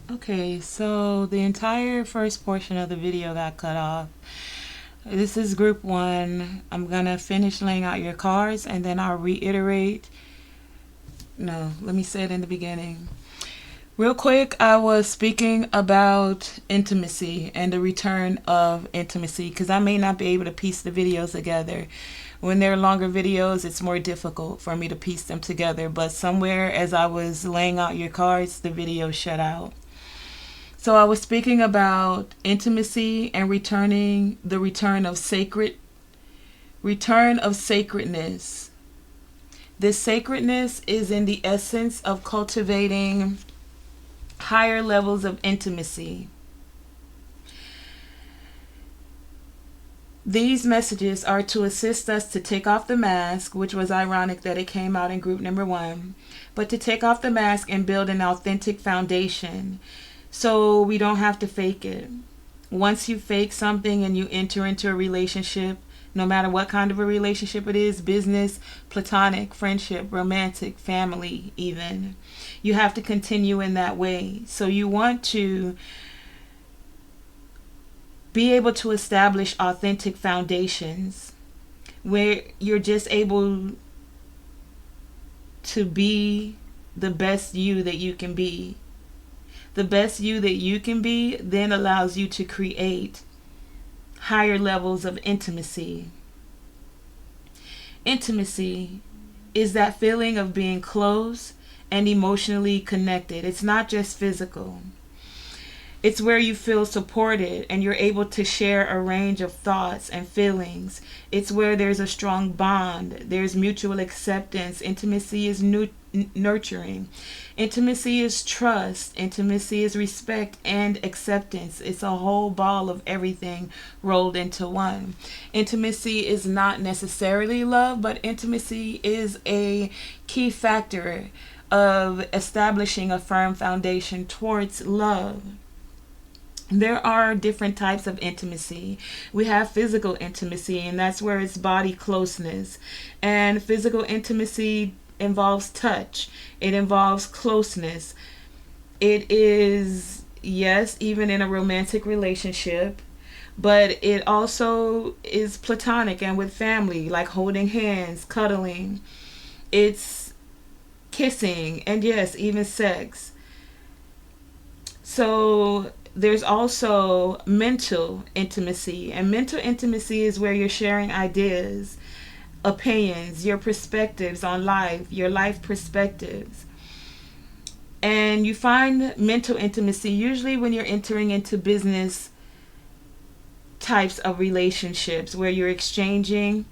Okay, so the entire first portion of the video got cut off. This is group one. I'm gonna finish laying out your cards and then I'll reiterate. No, let me say it in the beginning. Real quick, I was speaking about intimacy and the return of intimacy because I may not be able to piece the videos together. When they're longer videos, it's more difficult for me to piece them together. But somewhere as I was laying out your cards, the video shut out. So I was speaking about intimacy and the return of sacredness. This sacredness is in the essence of cultivating higher levels of intimacy. These messages are to assist us to take off the mask, which was ironic that it came out in group number one, but to take off the mask and build an authentic foundation so we don't have to fake it. Once you fake something and you enter into a relationship, no matter what kind of a relationship it is, business, platonic, friendship, romantic, family even, you have to continue in that way. So you want to be able to establish authentic foundations where you're just able to be the best you that you can be. The best you that you can be then allows you to create higher levels of intimacy. Intimacy is that feeling of being close and emotionally connected. It's not just physical. It's where you feel supported and you're able to share a range of thoughts and feelings. It's where there's a strong bond. There's mutual acceptance. Intimacy is nurturing. Intimacy is trust. Intimacy is respect and acceptance. It's a whole ball of everything rolled into one. Intimacy is not necessarily love, but intimacy is a key factor of establishing a firm foundation towards love. There are different types of intimacy. We have physical intimacy, and that's where it's body closeness. And physical intimacy involves touch. It involves closeness. It is, yes, even in a romantic relationship, but it also is platonic and with family, like holding hands, cuddling. It's kissing, and yes, even sex. So there's also mental intimacy, and mental intimacy is where you're sharing ideas, opinions, your perspectives on life, your life perspectives. And you find mental intimacy usually when you're entering into business types of relationships where you're exchanging,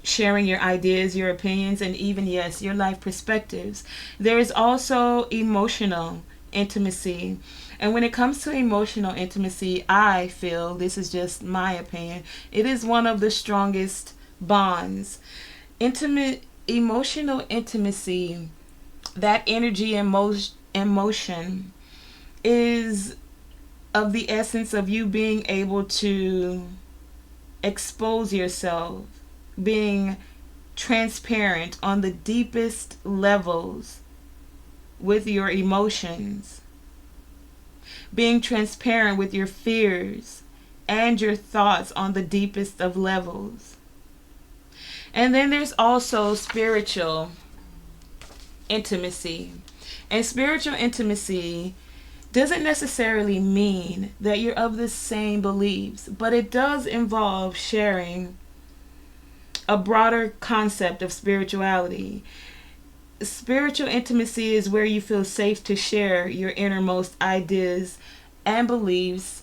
sharing your ideas, your opinions, and even, yes, your life perspectives. There is also emotional intimacy. And when it comes to emotional intimacy, I feel, this is just my opinion, it is one of the strongest bonds. Emotional intimacy, that energy and emotion is of the essence of you being able to expose yourself, being transparent on the deepest levels with your emotions, being transparent with your fears and your thoughts on the deepest of levels. And then there's also spiritual intimacy. And spiritual intimacy doesn't necessarily mean that you're of the same beliefs, but it does involve sharing a broader concept of spirituality. Spiritual intimacy is where you feel safe to share your innermost ideas and beliefs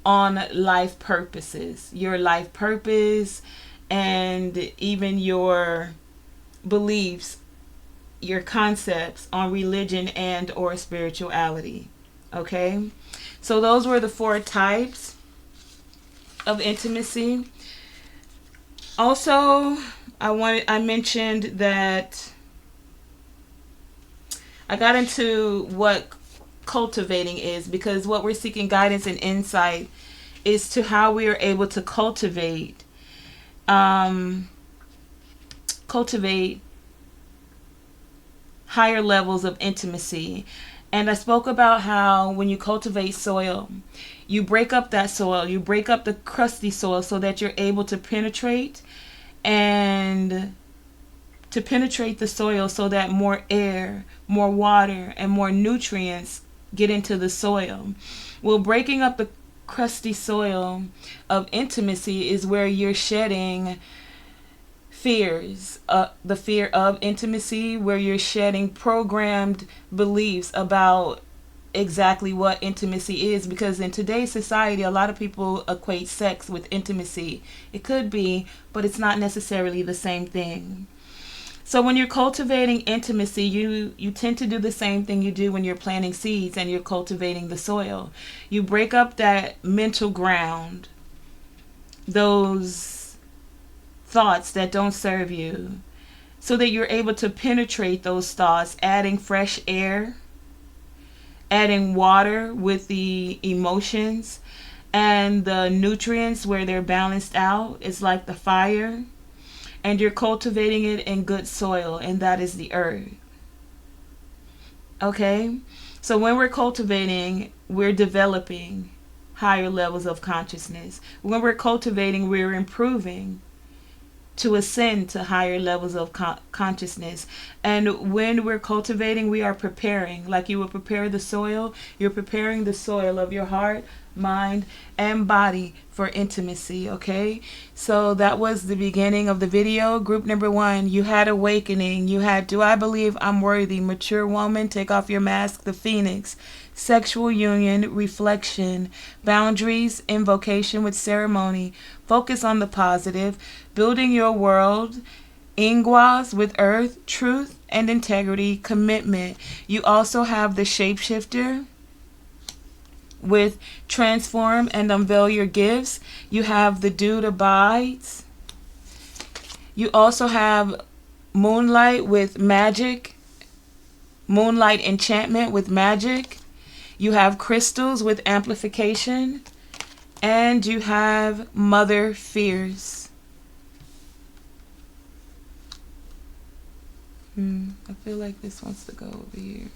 on life purposes, your life purpose, and even your beliefs, your concepts on religion and or spirituality. Okay, so those were the four types of intimacy. Also, I mentioned that I got into what cultivating is, because what we're seeking guidance and insight is to how we are able to cultivate higher levels of intimacy. And I spoke about how when you cultivate soil, you break up that soil, you break up the crusty soil so that you're able to penetrate and to penetrate the soil so that more air, more water, and more nutrients get into the soil. Well, breaking up the crusty soil of intimacy is where you're shedding fears, the fear of intimacy, where you're shedding programmed beliefs about exactly what intimacy is, because in today's society a lot of people equate sex with intimacy. It could be, but it's not necessarily the same thing. So when you're cultivating intimacy, you tend to do the same thing you do when you're planting seeds and you're cultivating the soil. You break up that mental ground, those thoughts that don't serve you, so that you're able to penetrate those thoughts, adding fresh air, adding water with the emotions and the nutrients where they're balanced out. It's like the fire, and you're cultivating it in good soil, and that is the earth. Okay? So when we're cultivating, we're developing higher levels of consciousness. When we're cultivating, we're improving to ascend to higher levels of consciousness. And when we're cultivating, we are preparing. Like you would prepare the soil, you're preparing the soil of your heart, mind, and body for intimacy. Okay, so that was the beginning of the video. Group number 1, you had awakening. You had do I believe I'm worthy, mature woman, take off your mask, the phoenix, sexual union, reflection, boundaries, invocation with ceremony, focus on the positive, building your world, ingwas with earth, truth and integrity, commitment. You also have the shapeshifter with transform and unveil your gifts. You have the dude abides. You also have moonlight with magic, moonlight enchantment with magic. You have crystals with amplification, and you have mother fears. I feel like this wants to go over here.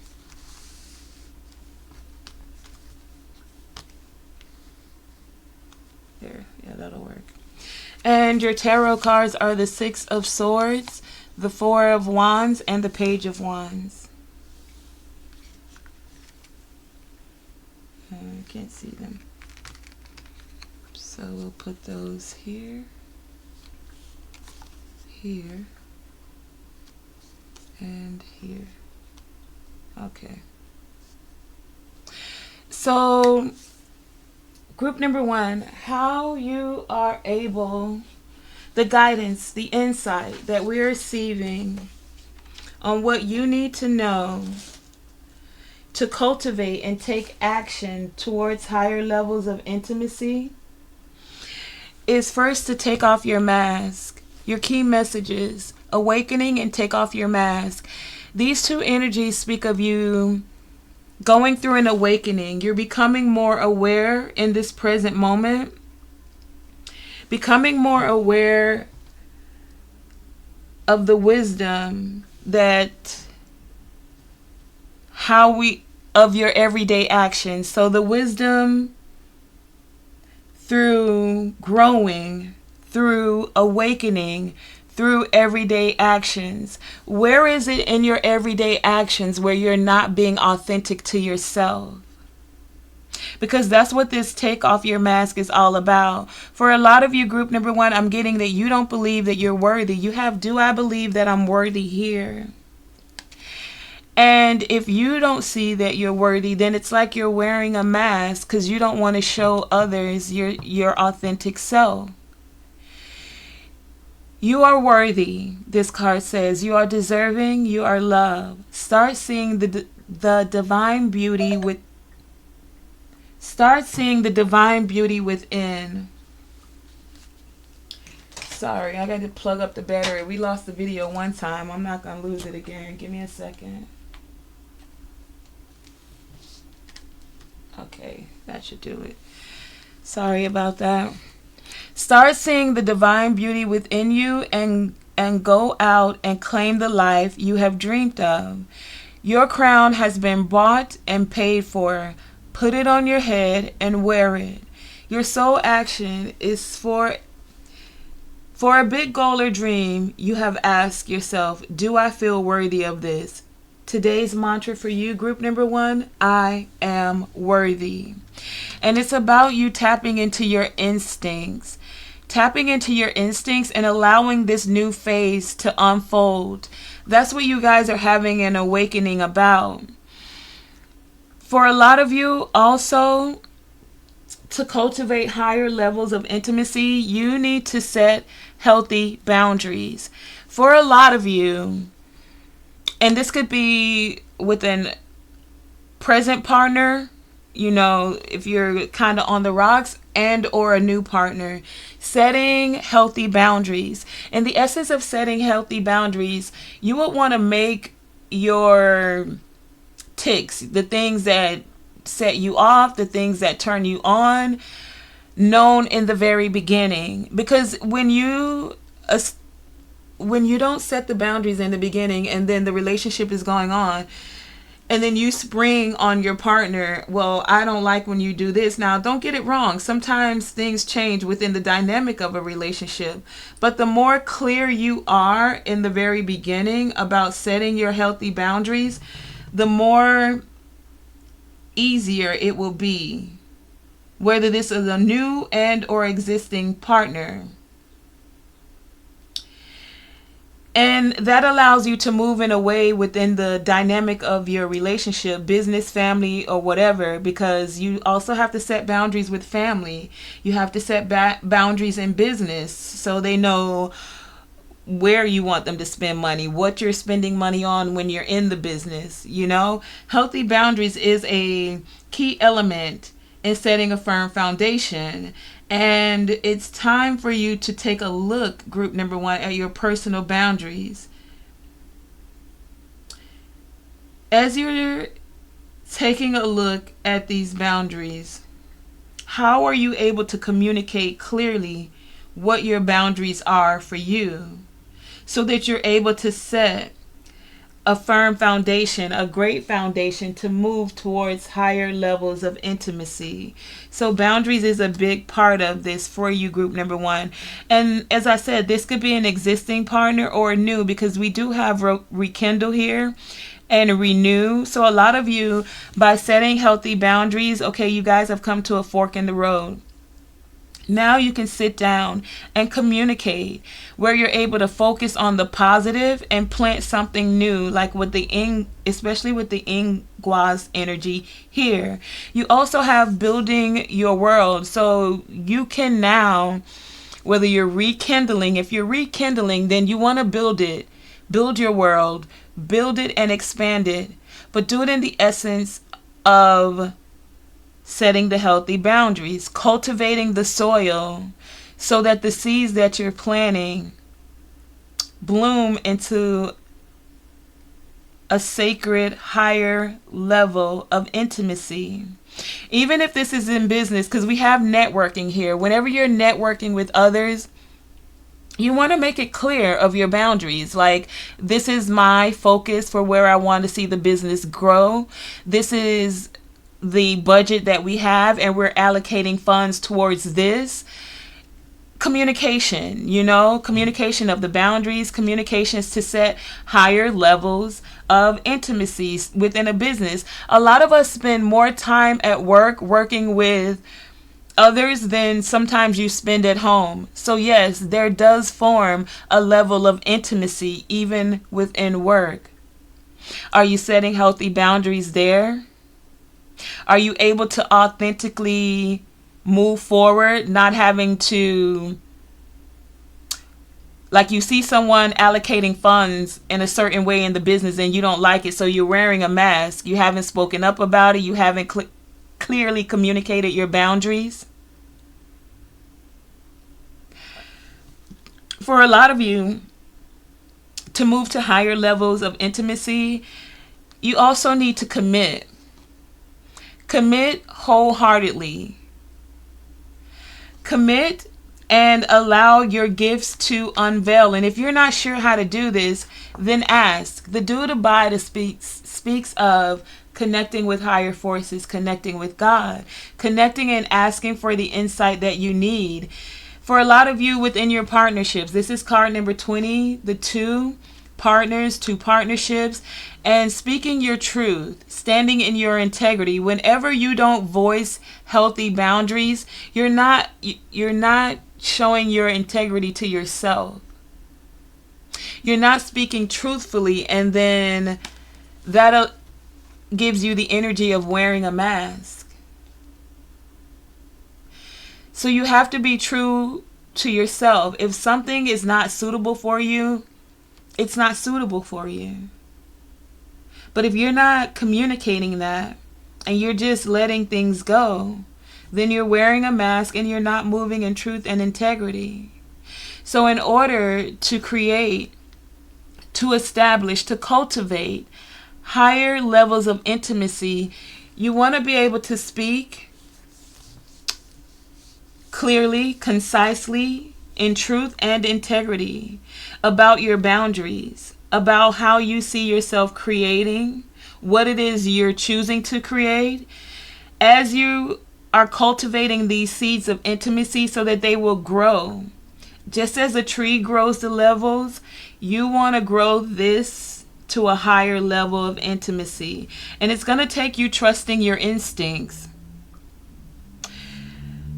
There, yeah, that'll work. And your tarot cards are the 6 of Swords, the 4 of Wands, and the Page of Wands. I can't see them. So we'll put those here, here, and here. Okay. So group number 1, how you are able, the guidance, the insight that we're receiving on what you need to know to cultivate and take action towards higher levels of intimacy is first to take off your mask. Your key messages, awakening and take off your mask. These two energies speak of you going through an awakening. You're becoming more aware in this present moment. Becoming more aware of the wisdom that of your everyday actions. So the wisdom through growing, through awakening, through everyday actions. Where is it in your everyday actions where you're not being authentic to yourself? Because that's what this take off your mask is all about. For a lot of you, group number 1, I'm getting that you don't believe that you're worthy. You have, do I believe that I'm worthy here? And if you don't see that you're worthy, then it's like you're wearing a mask because you don't want to show others your authentic self. You are worthy, this card says. You are deserving. You are loved. Start seeing the divine beauty with. Start seeing the divine beauty within. Sorry, I got to plug up the battery. We lost the video one time. I'm not going to lose it again. Give me a second. Okay, that should do it. Sorry about that. Start seeing the divine beauty within you and go out and claim the life you have dreamed of. Your crown has been bought and paid for. Put it on your head and wear it. Your sole action is for a big goal or dream. You have asked yourself, do I feel worthy of this? Today's mantra for you, group number 1, I am worthy. And it's about you tapping into your instincts. Tapping into your instincts and allowing this new phase to unfold. That's what you guys are having an awakening about. For a lot of you also, to cultivate higher levels of intimacy, you need to set healthy boundaries. For a lot of you, and this could be with an present partner, you know, if you're kind of on the rocks, and or a new partner, setting healthy boundaries. In the essence of setting healthy boundaries, you would want to make your ticks, the things that set you off, the things that turn you on, known in the very beginning. Because when you don't set the boundaries in the beginning, and then the relationship is going on, and then you spring on your partner, well, I don't like when you do this. Now, don't get it wrong. Sometimes things change within the dynamic of a relationship. But the more clear you are in the very beginning about setting your healthy boundaries, the more easier it will be, whether this is a new and or existing partner. And that allows you to move in a way within the dynamic of your relationship, business, family, or whatever, because you also have to set boundaries with family. You have to set boundaries in business so they know where you want them to spend money, what you're spending money on when you're in the business. You know, healthy boundaries is a key element in setting a firm foundation. And it's time for you to take a look, group number 1, at your personal boundaries. As you're taking a look at these boundaries, how are you able to communicate clearly what your boundaries are for you, so that you're able to set a firm foundation, a great foundation to move towards higher levels of intimacy? So boundaries is a big part of this for you, group number 1. And as I said, this could be an existing partner or new, because we do have rekindle here and renew. So a lot of you, by setting healthy boundaries, okay, you guys have come to a fork in the road. Now you can sit down and communicate, where you're able to focus on the positive and plant something new, like with the especially with the Ingwas energy here. You also have building your world. So you can now, whether you're rekindling, if you're rekindling, then you want to build it. Build your world. Build it and expand it. But do it in the essence of setting the healthy boundaries, cultivating the soil so that the seeds that you're planting bloom into a sacred higher level of intimacy. Even if this is in business, because we have networking here. Whenever you're networking with others, you want to make it clear of your boundaries. Like, this is my focus for where I want to see the business grow. This is the budget that we have, and we're allocating funds towards this. Communication, you know, communication of the boundaries, communications to set higher levels of intimacies within a business. A lot of us spend more time at work working with others than sometimes you spend at home. So yes, there does form a level of intimacy even within work. Are you setting healthy boundaries there? Are you able to authentically move forward, not having to, like, you see someone allocating funds in a certain way in the business and you don't like it, so you're wearing a mask. You haven't spoken up about it. You haven't clearly communicated your boundaries. For a lot of you, to move to higher levels of intimacy, you also need to commit. Commit wholeheartedly. Commit and allow your gifts to unveil. And if you're not sure how to do this, then ask. The Dude Abida speaks of connecting with higher forces, connecting with God, connecting and asking for the insight that you need. For a lot of you within your partnerships, this is card number 20, the 2 partners, 2 partnerships, and speaking your truth, standing in your integrity. Whenever you don't voice healthy boundaries, you're not showing your integrity to yourself. You're not speaking truthfully, and then that gives you the energy of wearing a mask. So you have to be true to yourself. If something is not suitable for you, it's not suitable for you. But if you're not communicating that and you're just letting things go, then you're wearing a mask and you're not moving in truth and integrity. So in order to create, to establish, to cultivate higher levels of intimacy, you want to be able to speak clearly, concisely, in truth and integrity about your boundaries, about how you see yourself creating, what it is you're choosing to create, as you are cultivating these seeds of intimacy so that they will grow. Just as a tree grows to levels, you want to grow this to a higher level of intimacy. And it's going to take you trusting your instincts.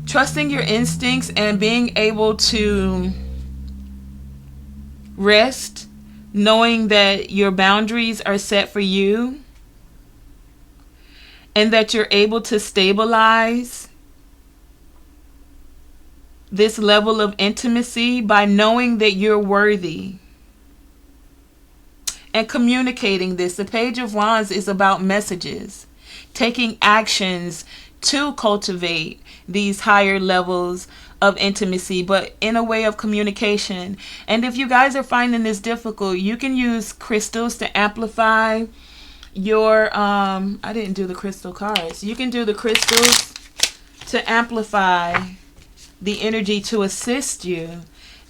Trusting your instincts and being able to rest, knowing that your boundaries are set for you and that you're able to stabilize this level of intimacy by knowing that you're worthy and communicating this. The Page of Wands is about messages, taking actions to cultivate these higher levels of intimacy, but in a way of communication. And if you guys are finding this difficult, you can use crystals to amplify your I didn't do the crystal cards. You can do the crystals to amplify the energy to assist you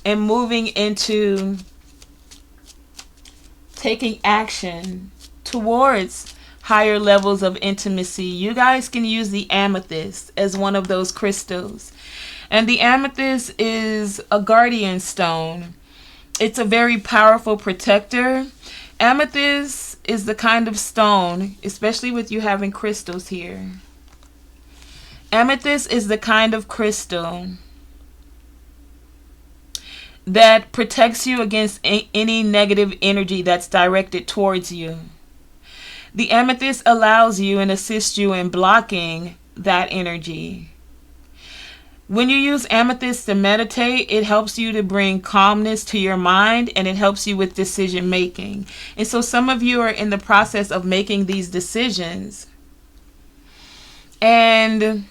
in moving into taking action towards higher levels of intimacy. You guys can use the amethyst as one of those crystals. And the amethyst is a guardian stone. It's a very powerful protector. Amethyst is the kind of stone, especially with you having crystals here. Amethyst is the kind of crystal that protects you against any negative energy that's directed towards you. The amethyst allows you and assists you in blocking that energy. When you use amethyst to meditate, it helps you to bring calmness to your mind, and it helps you with decision making. And so some of you are in the process of making these decisions. And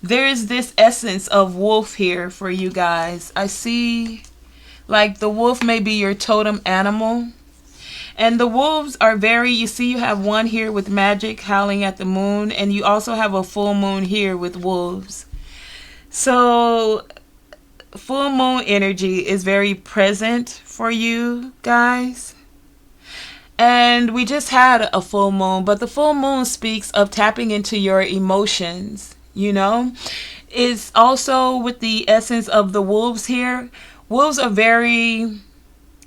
there is this essence of wolf here for you guys. I see like the wolf may be your totem animal. And the wolves are very, you see you have one here with magic howling at the moon, and you also have a full moon here with wolves. So full moon energy is very present for you guys. And we just had a full moon, but the full moon speaks of tapping into your emotions, you know. It's also with the essence of the wolves here. Wolves are very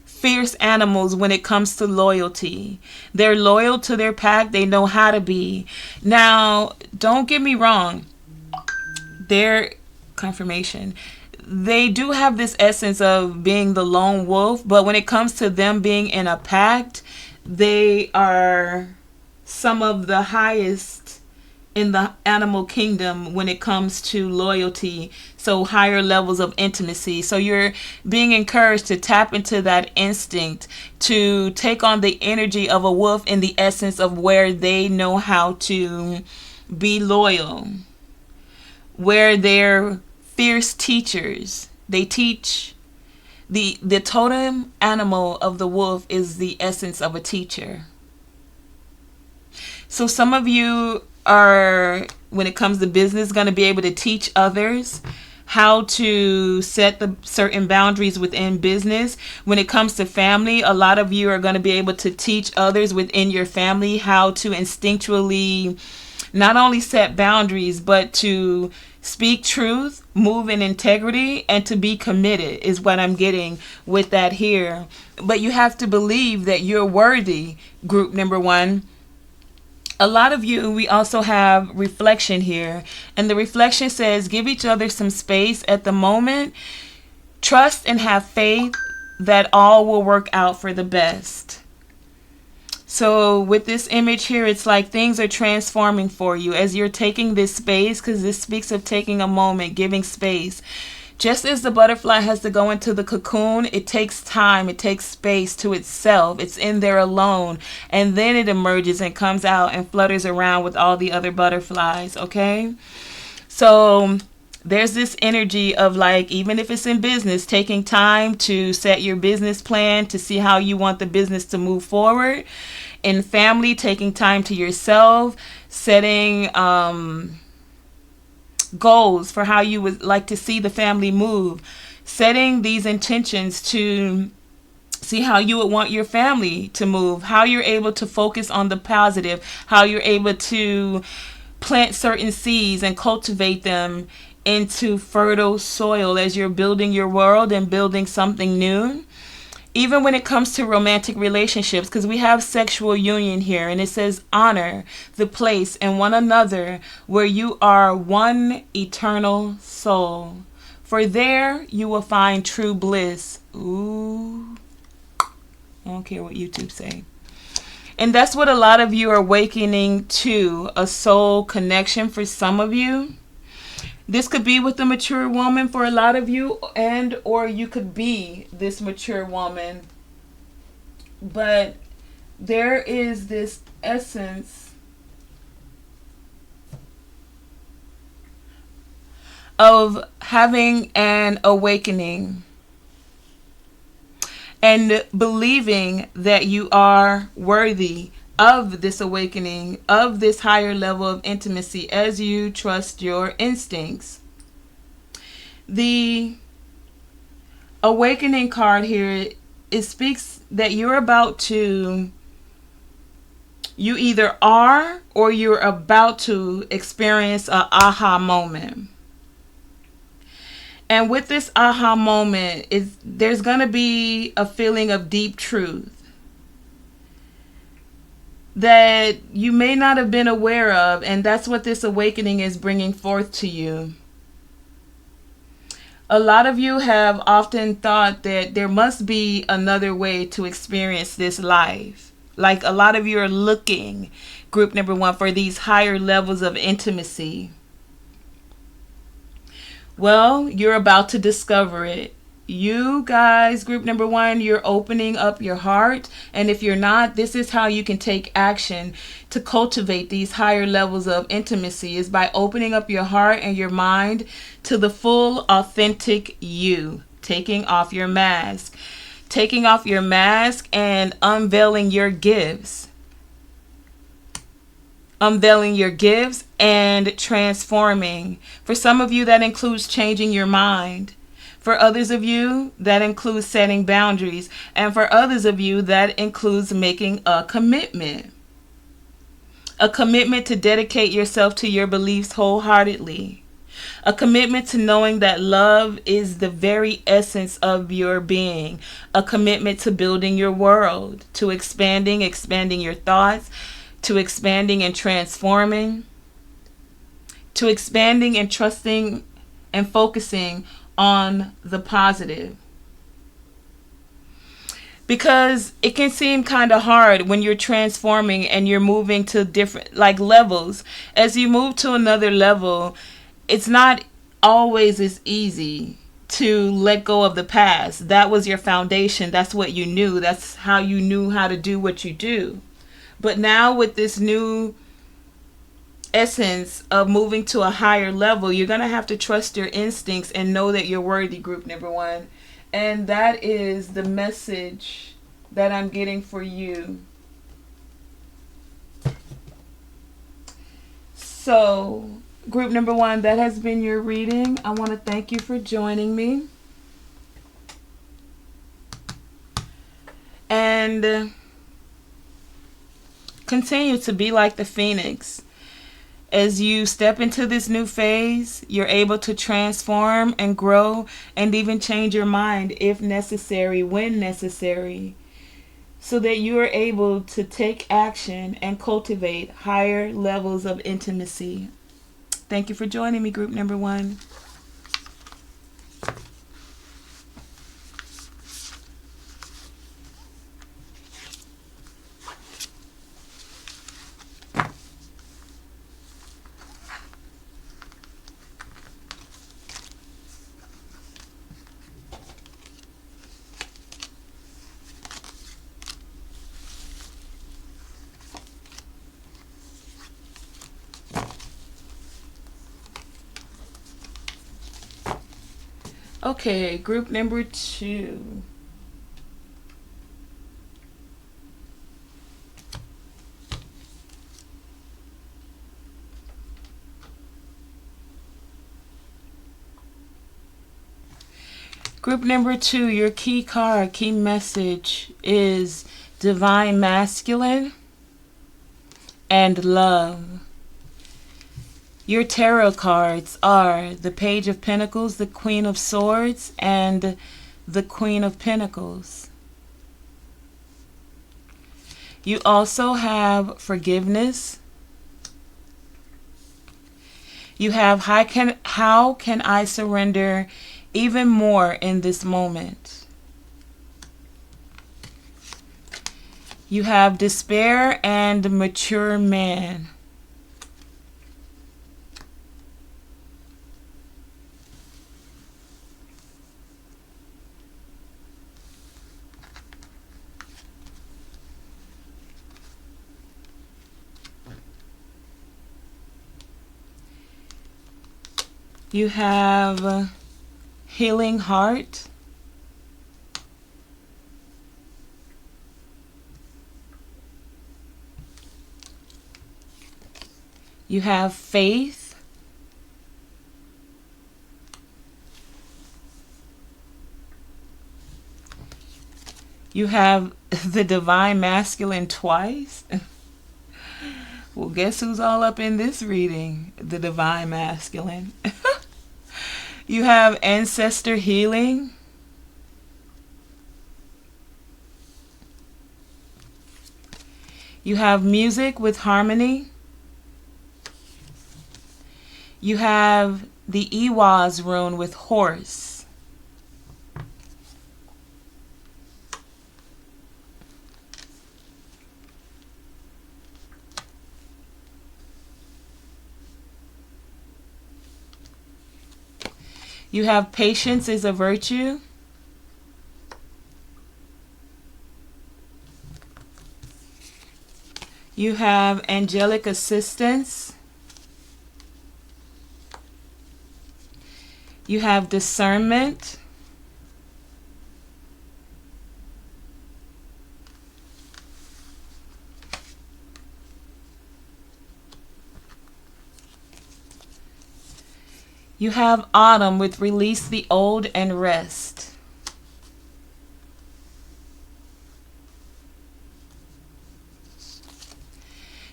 fierce animals when it comes to loyalty. They're loyal to their pack. They know how to be. Now, don't get me wrong. They're confirmation. They do have this essence of being the lone wolf, but when it comes to them being in a pact, they are some of the highest in the animal kingdom when it comes to loyalty, so higher levels of intimacy. So you're being encouraged to tap into that instinct, to take on the energy of a wolf in the essence of where they know how to be loyal, where they're fierce teachers. They teach. The totem animal of the wolf is the essence of a teacher. So some of you are, when it comes to business, going to be able to teach others how to set the certain boundaries within business. When it comes to family, a lot of you are going to be able to teach others within your family how to instinctually not only set boundaries, but to speak truth, move in integrity, and to be committed is what I'm getting with that here. But you have to believe that you're worthy, group number one. A lot of you, we also have reflection here. And the reflection says, give each other some space at the moment. Trust and have faith that all will work out for the best. So with this image here, it's like things are transforming for you as you're taking this space, because this speaks of taking a moment, giving space. Just as the butterfly has to go into the cocoon, it takes time, it takes space to itself. It's in there alone, and then it emerges and comes out and flutters around with all the other butterflies, okay? So there's this energy of, like, even if it's in business, taking time to set your business plan to see how you want the business to move forward. In family, taking time to yourself, setting goals for how you would like to see the family move, setting these intentions to see how you would want your family to move, how you're able to focus on the positive, how you're able to plant certain seeds and cultivate them into fertile soil as you're building your world and building something new. Even when it comes to romantic relationships, because we have sexual union here, and it says honor the place and one another where you are one eternal soul. For there you will find true bliss. Ooh. I don't care what YouTube say. And that's what a lot of you are awakening to, a soul connection for some of you. This could be with a mature woman for a lot of you, and or you could be this mature woman. But there is this essence of having an awakening and believing that you are worthy of this awakening, of this higher level of intimacy as you trust your instincts. The awakening card here, it speaks that you're about to, you either are or you're about to experience an aha moment. And with this aha moment, there's going to be a feeling of deep truth that you may not have been aware of, and that's what this awakening is bringing forth to you. A lot of you have often thought that there must be another way to experience this life. Like, a lot of you are looking, group number one, for these higher levels of intimacy. Well, you're about to discover it. You guys, group number one, you're opening up your heart. And if you're not, this is how you can take action to cultivate these higher levels of intimacy, is by opening up your heart and your mind to the full, authentic you. Taking off your mask. Taking off your mask and unveiling your gifts. Unveiling your gifts and transforming. For some of you, that includes changing your mind. For others of you, that includes setting boundaries. And for others of you, that includes making a commitment. A commitment to dedicate yourself to your beliefs wholeheartedly. A commitment to knowing that love is the very essence of your being. A commitment to building your world, to expanding your thoughts, to expanding and transforming, to expanding and trusting and focusing on the positive. Because it can seem kind of hard when you're transforming and you're moving to different levels. As you move to another level, it's not always as easy to let go of the past. That was your foundation. That's what you knew. That's how you knew how to do what you do. But now with this new essence of moving to a higher level, you're going to have to trust your instincts and know that you're worthy, group number one. And that is the message that I'm getting for you. So Group number 1, that has been your reading. I want to thank you for joining me. And continue to be like the phoenix. As you step into this new phase, you're able to transform and grow and even change your mind if necessary, when necessary, so that you are able to take action and cultivate higher levels of intimacy. Thank you for joining me, group number 1. Okay, group number 2. Group number 2, your key card, key message is Divine Masculine and Love. Your tarot cards are the Page of Pentacles, the Queen of Swords, and the Queen of Pentacles. You also have Forgiveness. You have How can I surrender even more in this moment? You have Despair and Mature Man. You have Healing Heart. You have Faith. You have the Divine Masculine twice. Well, guess who's all up in this reading? The Divine Masculine. You have Ancestor Healing. You have Music with Harmony. You have the Iwaz rune with Horse. You have Patience is a Virtue. You have Angelic Assistance. You have Discernment. You have Autumn with Release the Old and Rest.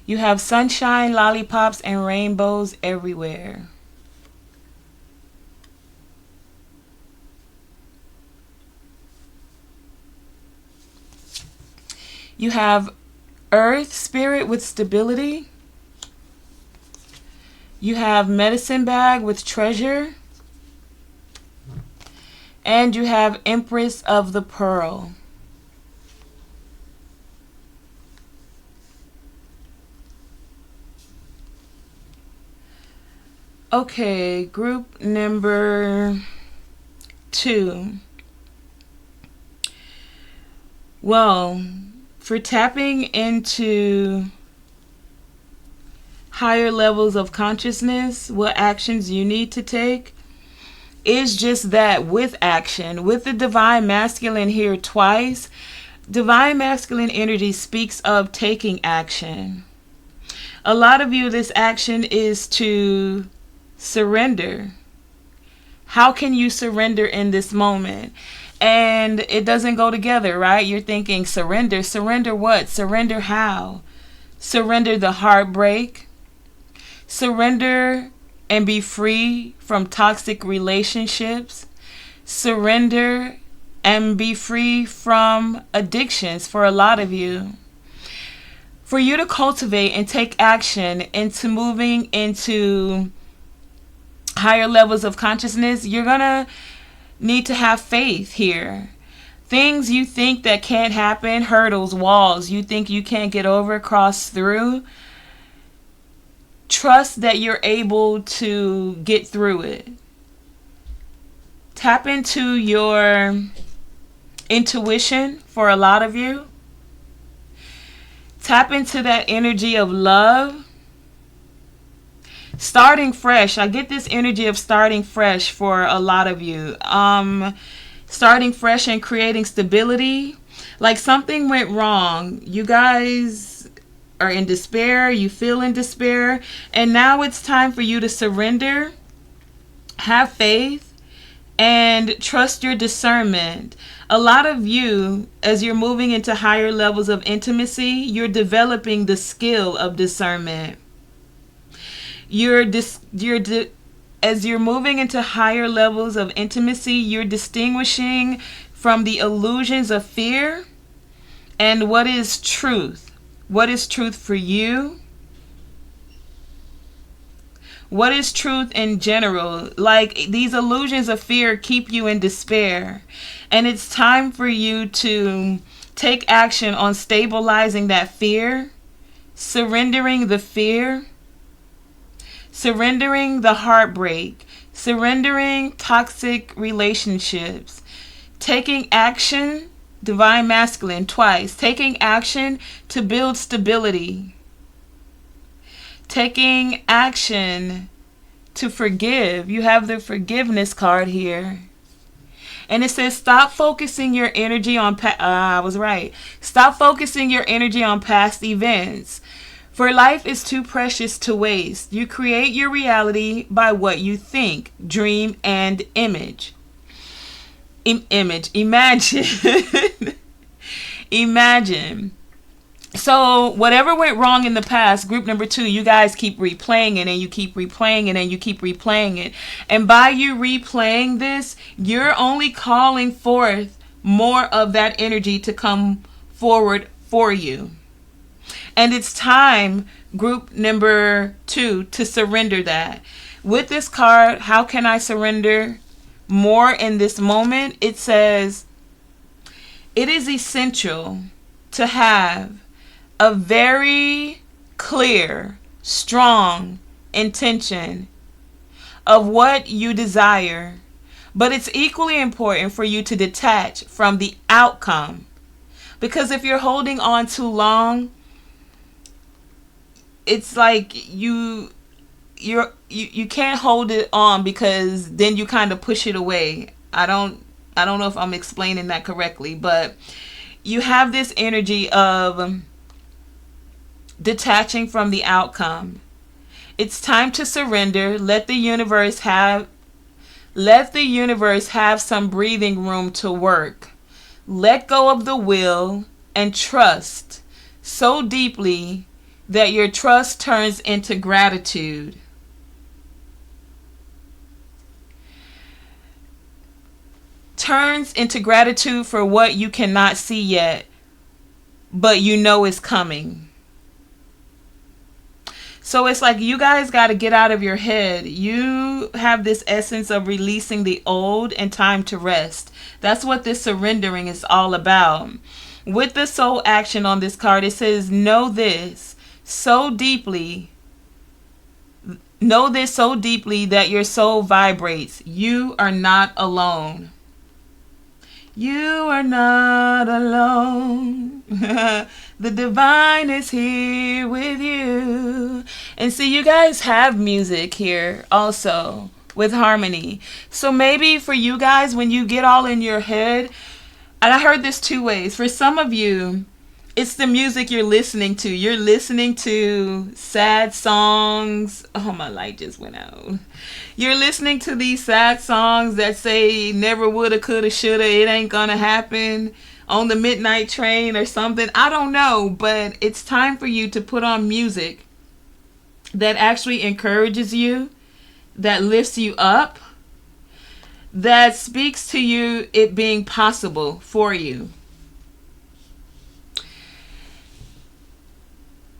You have Sunshine, Lollipops, and Rainbows Everywhere. You have Earth Spirit with Stability. You have Medicine Bag with Treasure. And you have Empress of the Pearl. Okay, group number 2. Well, for tapping into higher levels of consciousness, what actions you need to take is just that, with action. With the Divine Masculine here twice, Divine Masculine energy speaks of taking action. A lot of you, this action is to Surrender. How can you surrender in this moment? And it doesn't go together, right? You're thinking surrender. Surrender what? Surrender how? Surrender the heartbreak. Surrender and be free from toxic relationships. Surrender and be free from addictions for a lot of you. For you to cultivate and take action into moving into higher levels of consciousness, you're going to need to have faith here. Things you think that can't happen, hurdles, walls you think you can't get over, cross through, trust that you're able to get through it. Tap into your intuition for a lot of you. Tap into that energy of love. Starting fresh. I get this energy of starting fresh for a lot of you. Starting fresh and creating stability. Like something went wrong. You guys are in despair. You feel in despair. And now it's time for you to surrender. Have faith. And trust your discernment. A lot of you, as you're moving into higher levels of intimacy, you're developing the skill of discernment. As you're moving into higher levels of intimacy, you're distinguishing from the illusions of fear and what is truth. What is truth for you? What is truth in general? Like, these illusions of fear keep you in despair. And it's time for you to take action on stabilizing that fear, surrendering the fear, surrendering the heartbreak, surrendering toxic relationships, taking action, divine masculine twice, taking action to build stability, taking action to forgive. You have the forgiveness card here. And it says, stop focusing your energy on I was right. Stop focusing your energy on past events. For life is too precious to waste. You create your reality by what you think, dream, and image. Imagine. Imagine. So whatever went wrong in the past, group number 2, you guys keep replaying it and you keep replaying it and you keep replaying it. And by you replaying this, you're only calling forth more of that energy to come forward for you. And it's time, group number 2, to surrender that. With this card, how can I surrender more in this moment? It says, it is essential to have a very clear, strong intention of what you desire. But it's equally important for you to detach from the outcome. Because if you're holding on too long, it's like you can't hold it on, because then you kind of push it away. I don't know if I'm explaining that correctly, but you have this energy of detaching from the outcome. It's time to surrender. Let the universe have some breathing room to work. Let go of the will and trust so deeply that your trust turns into gratitude. Turns into gratitude for what you cannot see yet, but you know is coming. So it's like you guys got to get out of your head. You have this essence of releasing the old and time to rest. That's what this surrendering is all about. With the soul action on this card, it says, know this so deeply that your soul vibrates. You are not alone. You are not alone. The divine is here with you. And see, you guys have music here also with harmony. So maybe for you guys, when you get all in your head, and I heard this 2 ways. For some of you, It's the music you're listening to. You're listening to sad songs. Oh, my light just went out. You're listening to these sad songs that say never woulda, coulda, shoulda, it ain't gonna happen, on the midnight train or something. I don't know, but it's time for you to put on music that actually encourages you, that lifts you up, that speaks to you it being possible for you.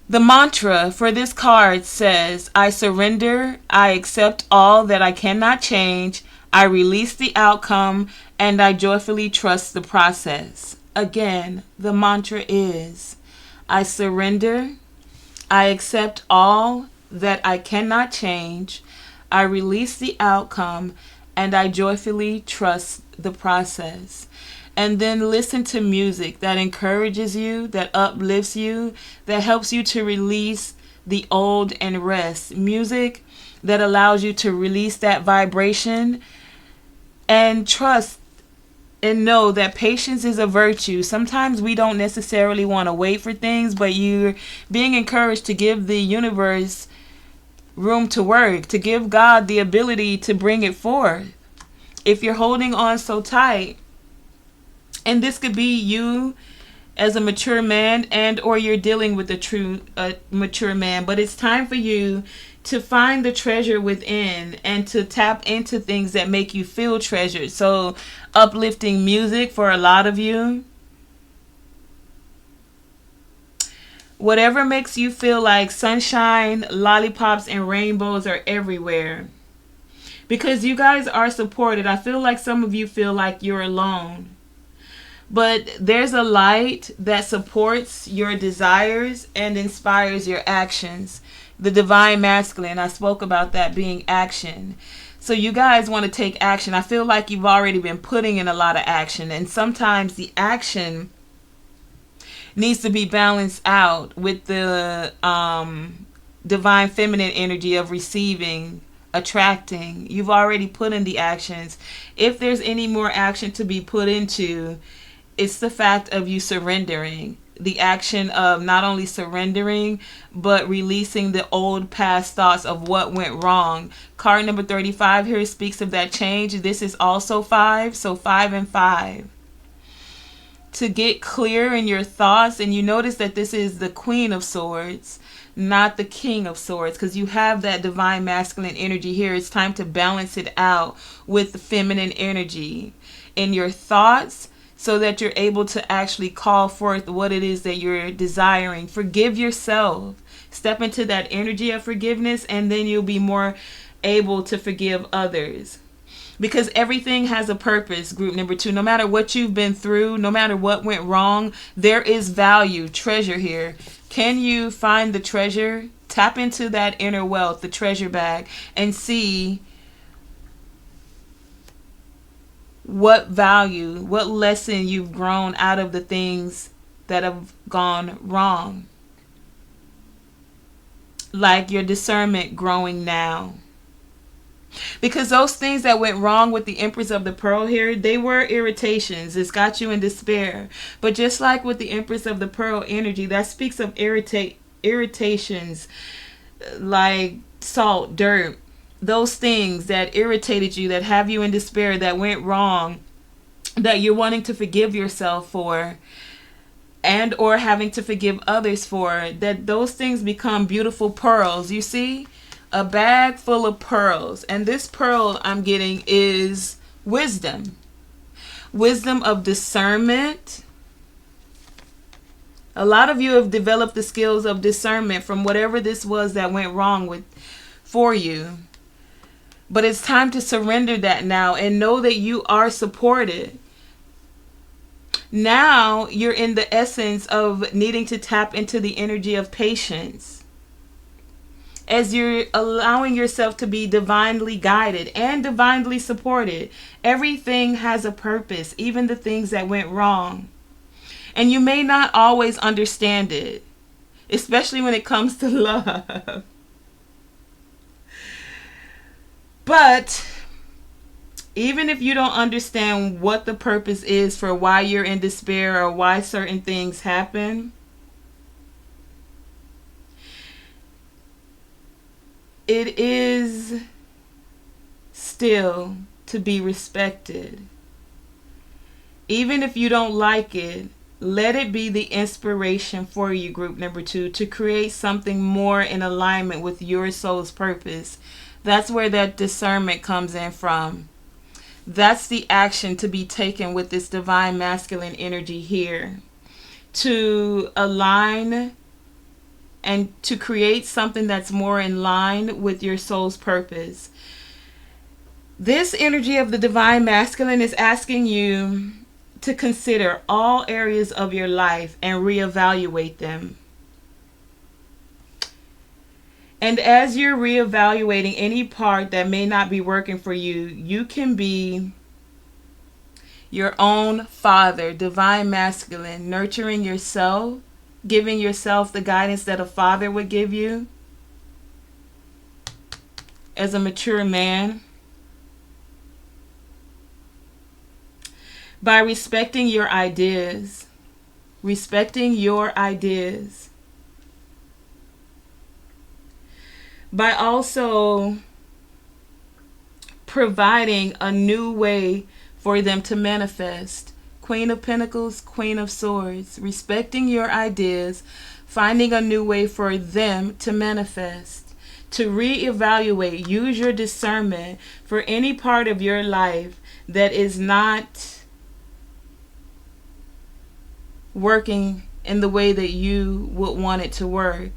The mantra for this card says, I surrender, I accept all that I cannot change, I release the outcome, and I joyfully trust the process. Again, the mantra is, I surrender, I accept all that I cannot change, I release the outcome, and I joyfully trust the process. And then listen to music that encourages you, that uplifts you, that helps you to release the old and rest. Music that allows you to release that vibration and trust and know that patience is a virtue. Sometimes we don't necessarily want to wait for things, but you're being encouraged to give the universe room to work, to give God the ability to bring it forth. If you're holding on so tight, and this could be you as a mature man, and or you're dealing with a mature man, but it's time for you to find the treasure within and to tap into things that make you feel treasured. So uplifting music for a lot of you. Whatever makes you feel like sunshine, lollipops, and rainbows are everywhere. Because you guys are supported. I feel like some of you feel like you're alone. But there's a light that supports your desires and inspires your actions. The divine masculine, I spoke about that being action. So you guys want to take action. I feel like you've already been putting in a lot of action. And sometimes the action needs to be balanced out with the divine feminine energy of receiving, attracting. You've already put in the actions. If there's any more action to be put into, it's the fact of you surrendering. The action of not only surrendering, but releasing the old past thoughts of what went wrong. Card number 35 here speaks of that change. This is also 5, so 5 and 5. To get clear in your thoughts, and you notice that this is the Queen of Swords, not the King of Swords, because you have that divine masculine energy here. It's time to balance it out with the feminine energy in your thoughts, so that you're able to actually call forth what it is that you're desiring. Forgive yourself. Step into that energy of forgiveness, and then you'll be more able to forgive others. Because everything has a purpose, group number 2. No matter what you've been through, no matter what went wrong, there is value, treasure here. Can you find the treasure? Tap into that inner wealth, the treasure bag, and see what value, what lesson you've grown out of the things that have gone wrong. Like your discernment growing now. Because those things that went wrong with the Empress of the Pearl here, they were irritations. It's got you in despair. But just like with the Empress of the Pearl energy, that speaks of irritations like salt, dirt. Those things that irritated you, that have you in despair, that went wrong, that you're wanting to forgive yourself for, and or having to forgive others for, that those things become beautiful pearls. You see? A bag full of pearls. And this pearl I'm getting is wisdom. Wisdom of discernment. A lot of you have developed the skills of discernment from whatever this was that went wrong for you. But it's time to surrender that now and know that you are supported. Now you're in the essence of needing to tap into the energy of patience. As you're allowing yourself to be divinely guided and divinely supported. Everything has a purpose, even the things that went wrong. And you may not always understand it, especially when it comes to love. But even if you don't understand what the purpose is for why you're in despair or why certain things happen, it is still to be respected. Even if you don't like it, let it be the inspiration for you, group number 2, to create something more in alignment with your soul's purpose. That's where that discernment comes in from. That's the action to be taken with this divine masculine energy here. To align and to create something that's more in line with your soul's purpose. This energy of the divine masculine is asking you to consider all areas of your life and reevaluate them. And as you're reevaluating any part that may not be working for you, you can be your own father, divine masculine, nurturing yourself, giving yourself the guidance that a father would give you as a mature man. By respecting your ideas. Respecting your ideas. By also providing a new way for them to manifest. Queen of Pentacles, Queen of Swords. Respecting your ideas. Finding a new way for them to manifest. To reevaluate. Use your discernment for any part of your life that is not working in the way that you would want it to work.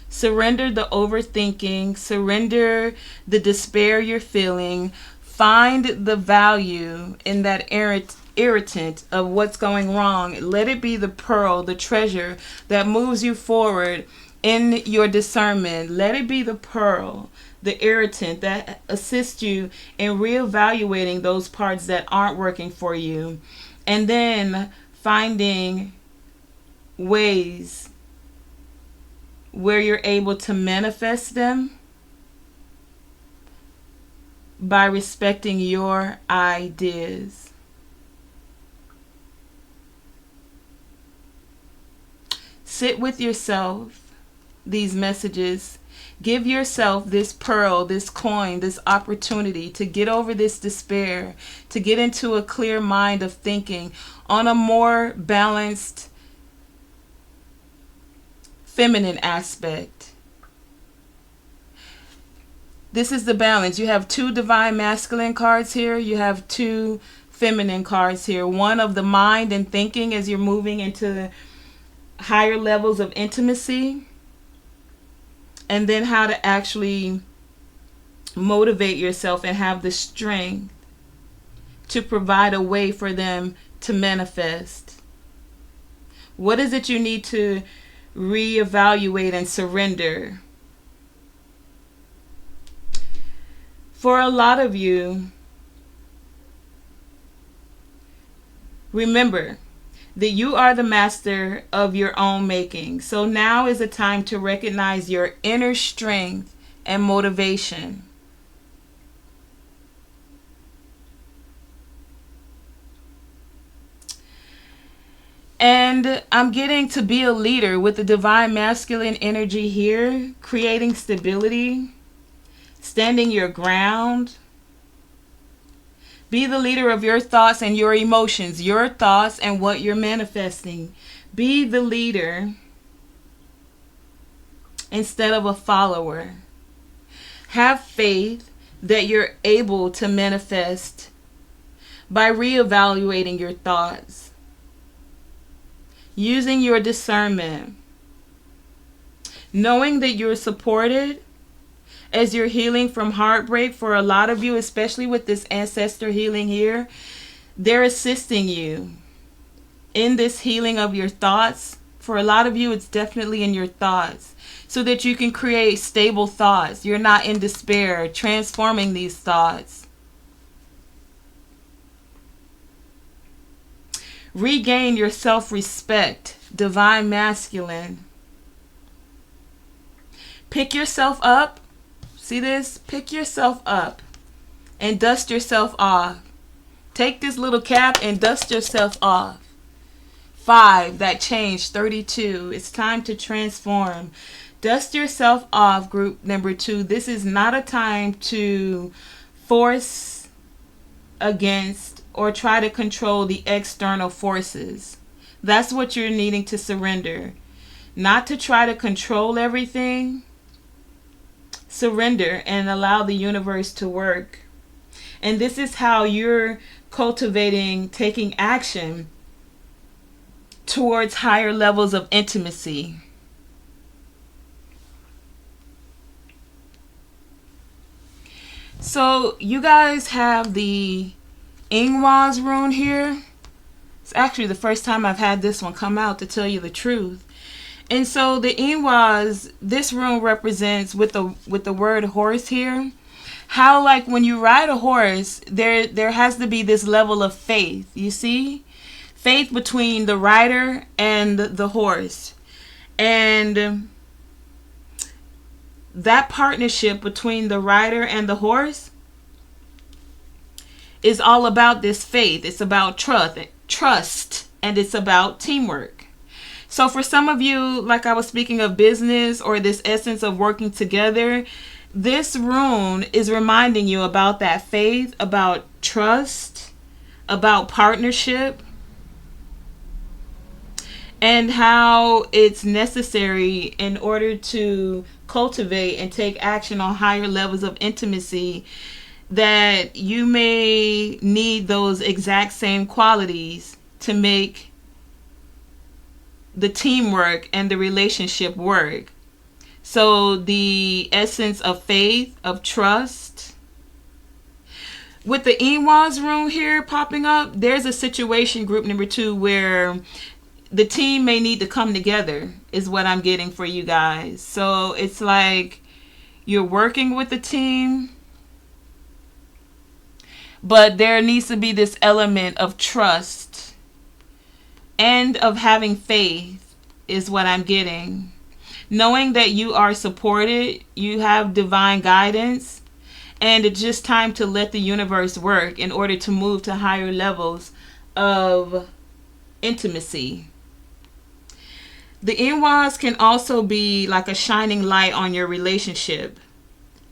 Surrender the overthinking. Surrender the despair you're feeling. Find the value in that irritant of what's going wrong. Let it be the pearl, the treasure that moves you forward in your discernment. Let it be the pearl, the irritant that assists you in reevaluating those parts that aren't working for you. And then finding ways where you're able to manifest them by respecting your ideas. Sit with yourself, these messages. Give yourself this pearl, this coin, this opportunity to get over this despair, to get into a clear mind of thinking on a more balanced feminine aspect. This is the balance. You have 2 divine masculine cards here. You have 2 feminine cards here. One of the mind and thinking as you're moving into higher levels of intimacy. And then how to actually motivate yourself and have the strength to provide a way for them to manifest. What is it you need to reevaluate and surrender? For a lot of you, remember that you are the master of your own making. So now is the time to recognize your inner strength and motivation. And I'm getting to be a leader with the divine masculine energy here, creating stability, standing your ground. Be the leader of your thoughts and your emotions, your thoughts and what you're manifesting. Be the leader instead of a follower. Have faith that you're able to manifest by reevaluating your thoughts, using your discernment, knowing that you're supported as you're healing from heartbreak. For a lot of you, especially with this ancestor healing here, they're assisting you in this healing of your thoughts. For a lot of you, it's definitely in your thoughts, so that you can create stable thoughts. You're not in despair, transforming these thoughts. Regain your self-respect, divine masculine. Pick yourself up. See this? Pick yourself up and dust yourself off. Take this little cap and dust yourself off. 5, that change. 32. It's time to transform. Dust yourself off, group number 2. This is not a time to force against or try to control the external forces. That's what you're needing to surrender. Not to try to control everything. Surrender and allow the universe to work. And this is how you're cultivating, taking action towards higher levels of intimacy. So you guys have the Ingwa's rune here. It's actually the first time I've had this one come out, to tell you the truth. And so the Ingwa's, this rune represents, with the word horse here, how like when you ride a horse, there has to be this level of faith. You see? Faith between the rider and the horse. And that partnership between the rider and the horse is all about this faith. It's about trust, and it's about teamwork. So for some of you, like I was speaking of business or this essence of working together, this rune is reminding you about that faith, about trust, about partnership, and how it's necessary in order to cultivate and take action on higher levels of intimacy, that you may need those exact same qualities to make the teamwork and the relationship work. So the essence of faith, of trust. With the Inwa's rune here popping up, there's a situation, group number 2, where the team may need to come together, is what I'm getting for you guys. So it's like you're working with the team, but there needs to be this element of trust and of having faith, is what I'm getting. Knowing that you are supported, you have divine guidance, and it's just time to let the universe work in order to move to higher levels of intimacy. The Inwas can also be like a shining light on your relationship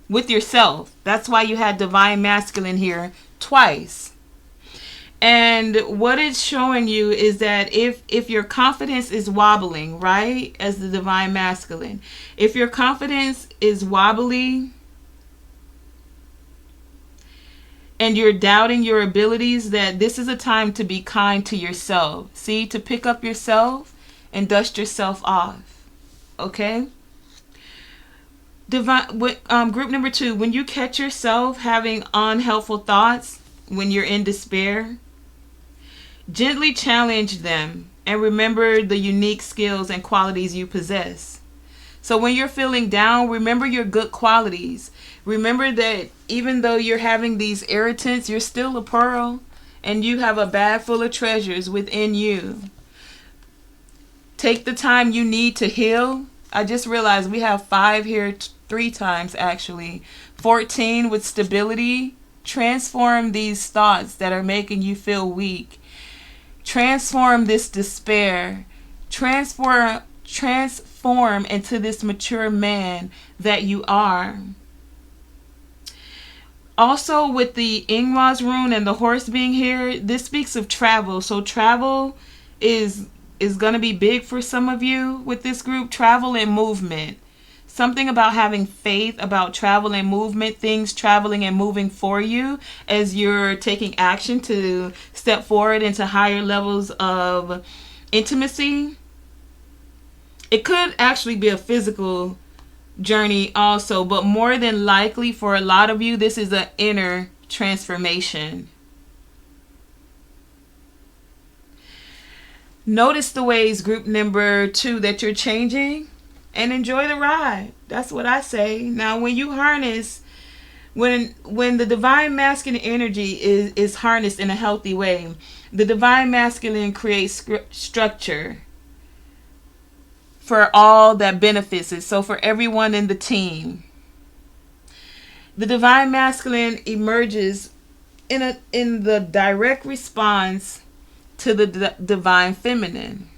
with yourself. That's why you had Divine Masculine here twice. And what it's showing you is that if your confidence is wobbling, right, as the Divine Masculine, if your confidence is wobbly and you're doubting your abilities, that this is a time to be kind to yourself. See, to pick up yourself and dust yourself off. Okay? Group number 2, when you catch yourself having unhelpful thoughts, when you're in despair, gently challenge them and remember the unique skills and qualities you possess. So when you're feeling down, remember your good qualities. Remember that even though you're having these irritants, you're still a pearl, and you have a bag full of treasures within you. Take the time you need to heal. I just realized we have 5 here, 3 times actually. 14 with stability. Transform these thoughts that are making you feel weak. Transform this despair. Transform into this mature man that you are. Also, with the Ingwa's rune and the horse being here, this speaks of travel. So travel is going to be big for some of you with this group. Travel and movement. Something about having faith about travel and movement, things traveling and moving for you as you're taking action to step forward into higher levels of intimacy. It could actually be a physical journey also, but more than likely for a lot of you, this is an inner transformation. Notice the ways, group number 2, that you're changing, and enjoy the ride. That's what I say. Now, when you harness, when the Divine Masculine energy is harnessed in a healthy way, the Divine Masculine creates structure for all that benefits it. So for everyone in the team, the Divine Masculine emerges in the direct response to the Divine Feminine.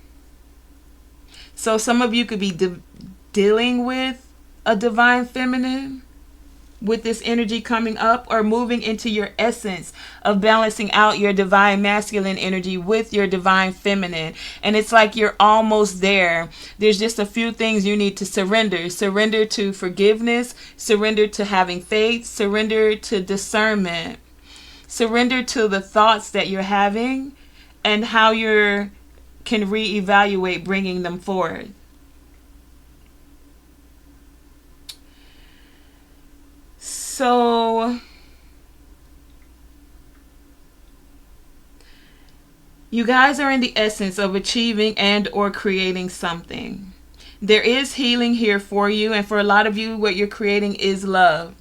So some of you could be dealing with a divine feminine, with this energy coming up, or moving into your essence of balancing out your divine masculine energy with your divine feminine. And it's like you're almost there. There's just a few things you need to surrender. Surrender to forgiveness, surrender to having faith, surrender to discernment, surrender to the thoughts that you're having and how you can reevaluate bringing them forward. So you guys are in the essence of achieving and or creating something. There is healing here for you, and for a lot of you, what you're creating is love.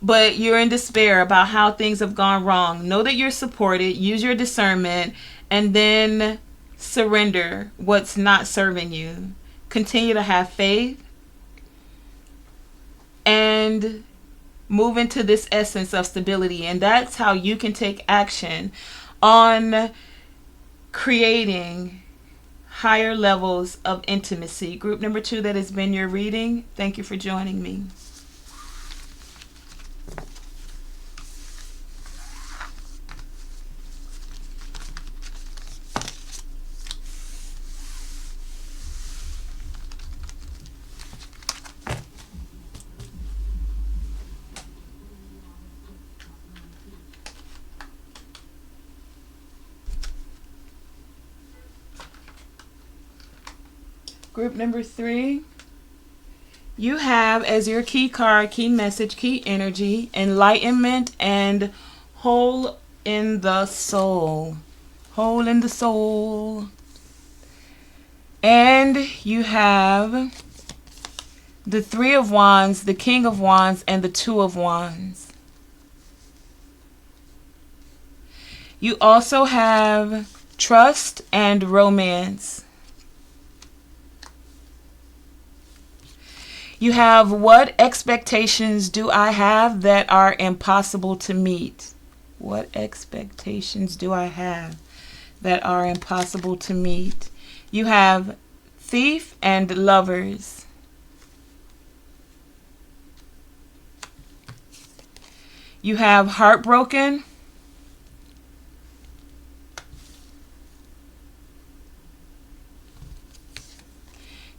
But you're in despair about how things have gone wrong. Know that you're supported. Use your discernment, and then surrender what's not serving you. Continue to have faith and move into this essence of stability. And that's how you can take action on creating higher levels of intimacy. Group number 2, that has been your reading. Thank you for joining me. Group number 3, you have as your key card, key message, key energy, enlightenment and whole in the soul. Whole in the soul. And you have the 3 of Wands, the King of Wands, and the 2 of Wands. You also have trust and romance. You have, what expectations do I have that are impossible to meet? What expectations do I have that are impossible to meet? You have thief and lovers. You have heartbroken.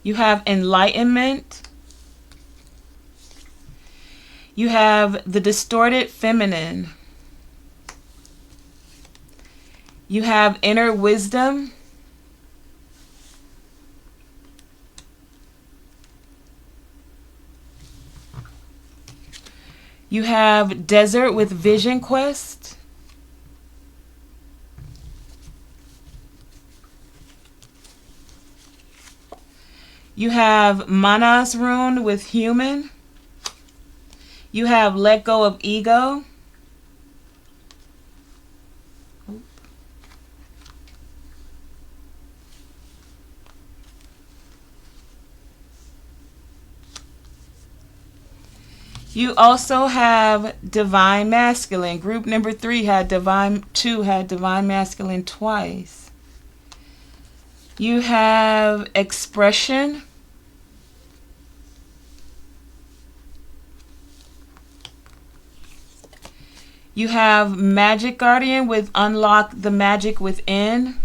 You have enlightenment. You have the distorted feminine. You have inner wisdom. You have desert with vision quest. You have Manas rune with human. You have let go of ego. You also have divine masculine. Group number 3 had divine, 2 had divine masculine twice. You have expression. You have Magic Guardian with Unlock the Magic Within.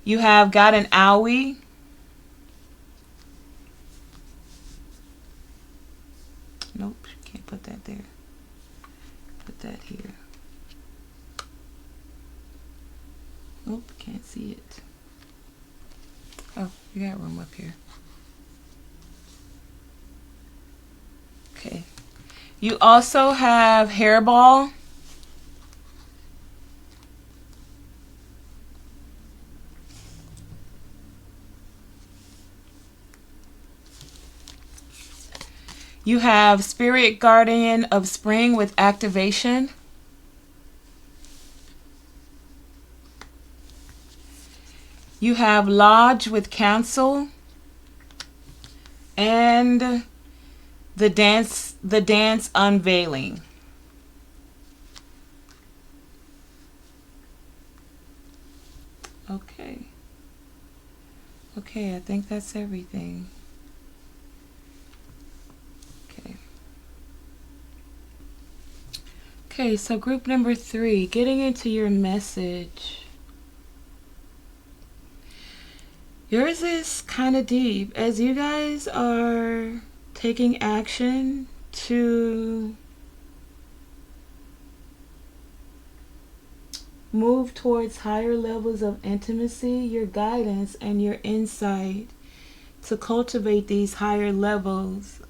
You have got an owie. Nope, can't put that there. Put that here. Nope, can't see it. Oh, you got room up here. Okay. You also have hairball. You have Spirit Guardian of Spring with activation. You have Lodge with counsel. And the dance unveiling. Okay. Okay, I think that's everything. Okay. Okay, so group number 3, getting into your message. Yours is kind of deep as you guys are taking action to move towards higher levels of intimacy, your guidance, and your insight to cultivate these higher levels.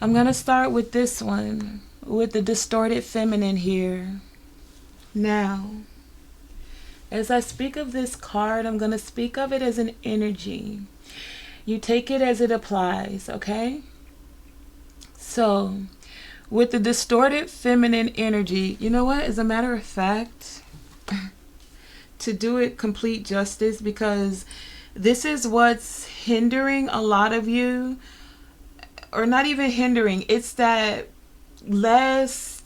I'm going to start with this one, with the distorted feminine here. Now, as I speak of this card, I'm going to speak of it as an energy. You take it as it applies, okay? So, with the distorted feminine energy, you know what? As a matter of fact, to do it complete justice, because this is what's hindering a lot of you, or not even hindering, it's that last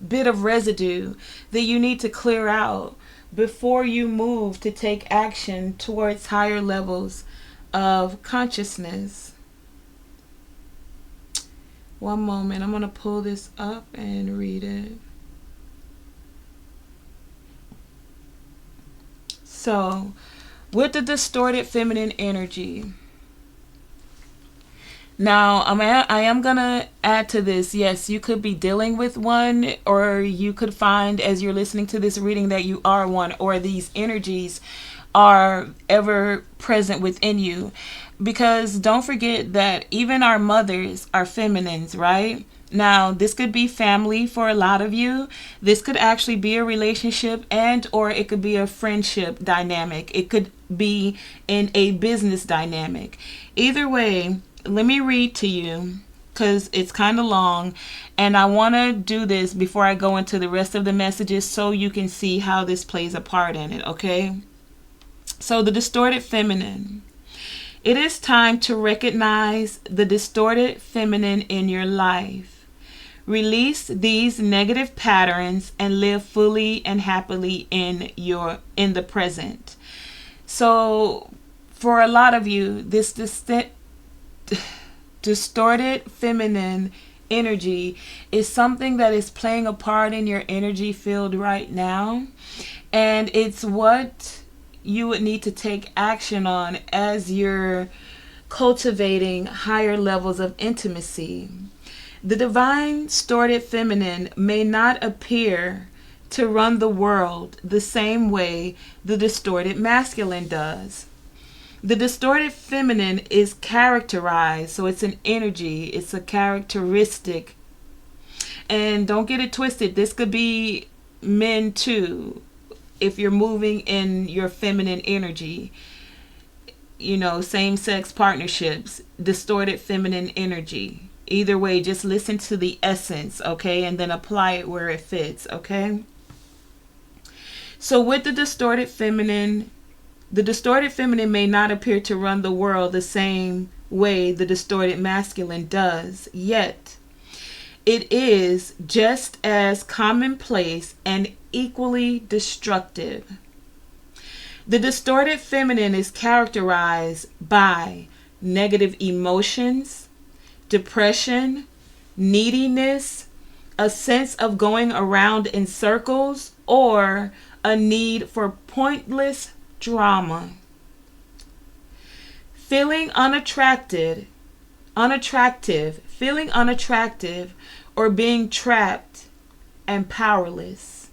bit of residue that you need to clear out before you move to take action towards higher levels of consciousness. One moment, I'm going to pull this up and read it. So, with the distorted feminine energy. Now, I am going to add to this. Yes, you could be dealing with one, or you could find as you're listening to this reading that you are one, or these energies are ever present within you. Because don't forget that even our mothers are feminines, right? Now, this could be family for a lot of you. This could actually be a relationship, and or it could be a friendship dynamic. It could be in a business dynamic. Either way, let me read to you because it's kind of long, and I want to do this before I go into the rest of the messages so you can see how this plays a part in it, okay? So the distorted feminine. It is time to recognize the distorted feminine in your life. Release these negative patterns and live fully and happily in the present. So for a lot of you, this distorted feminine energy is something that is playing a part in your energy field right now, and it's what you would need to take action on as you're cultivating higher levels of intimacy. The divine distorted feminine may not appear to run the world the same way the distorted masculine does. The distorted feminine is characterized, so it's an energy, it's a characteristic. And don't get it twisted, this could be men too, if you're moving in your feminine energy. You know, same-sex partnerships, distorted feminine energy. Either way, just listen to the essence, okay? And then apply it where it fits, okay? So with the distorted feminine may not appear to run the world the same way the distorted masculine does, yet it is just as commonplace and equally destructive. The distorted feminine is characterized by negative emotions, depression, neediness, a sense of going around in circles, or a need for pointless drama. Feeling unattractive, feeling unattractive, or being trapped and powerless.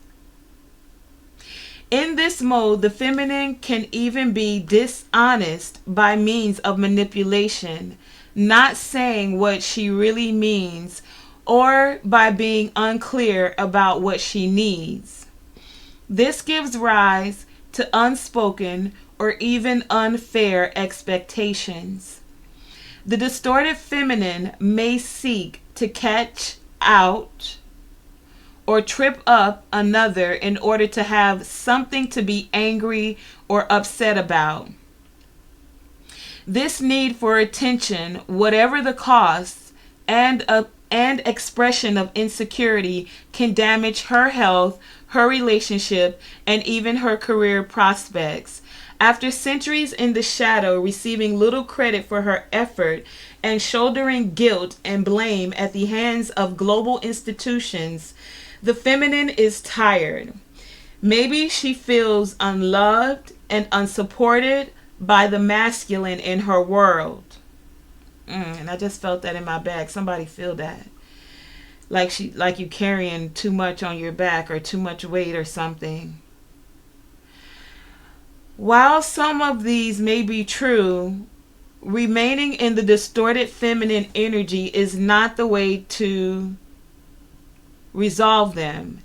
In this mode, the feminine can even be dishonest by means of manipulation, not saying what she really means, or by being unclear about what she needs. This gives rise to unspoken or even unfair expectations. The distorted feminine may seek to catch out or trip up another in order to have something to be angry or upset about. This need for attention, whatever the cost, and expression of insecurity can damage her health, her relationship, and even her career prospects. After centuries in the shadow, receiving little credit for her effort and shouldering guilt and blame at the hands of global institutions, the feminine is tired. Maybe she feels unloved and unsupported by the masculine in her world. And I just felt that in my back. Somebody feel that. Like you carrying too much on your back or too much weight or something. While some of these may be true, remaining in the distorted feminine energy is not the way to resolve them.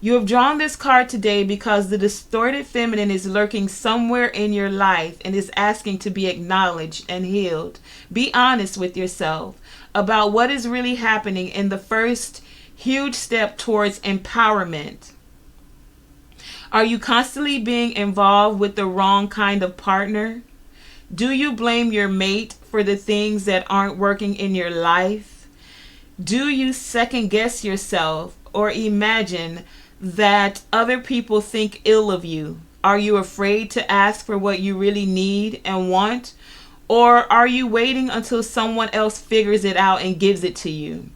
You have drawn this card today because the distorted feminine is lurking somewhere in your life and is asking to be acknowledged and healed. Be honest with yourself about what is really happening in the first huge step towards empowerment. Are you constantly being involved with the wrong kind of partner? Do you blame your mate for the things that aren't working in your life? Do you second guess yourself or imagine that other people think ill of you? Are you afraid to ask for what you really need and want? Or are you waiting until someone else figures it out and gives it to you?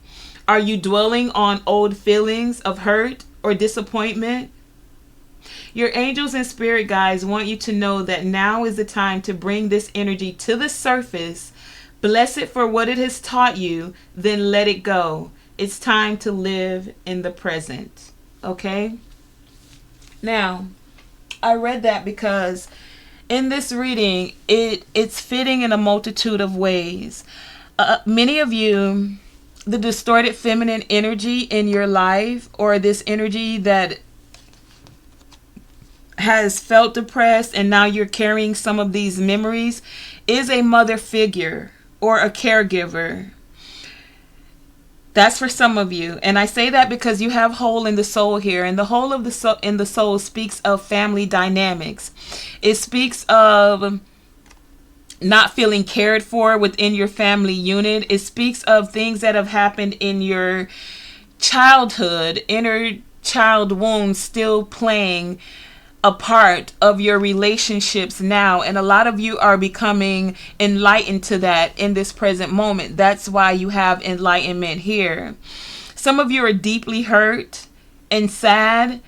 Are you dwelling on old feelings of hurt or disappointment? Your angels and spirit guides want you to know that now is the time to bring this energy to the surface. Bless it for what it has taught you, then let it go. It's time to live in the present. Okay? Now, I read that because in this reading, it's fitting in a multitude of ways. Many of you, the distorted feminine energy in your life, or this energy that has felt depressed and now you're carrying some of these memories, is a mother figure or a caregiver. That's for some of you. And I say that because you have hole in the soul here. And the hole of the soul in the soul speaks of family dynamics. It speaks of not feeling cared for within your family unit. It speaks of things that have happened in your childhood, inner child wounds still playing a part of your relationships now, and a lot of you are becoming enlightened to that in this present moment. That's why you have enlightenment here. Some of you are deeply hurt and sad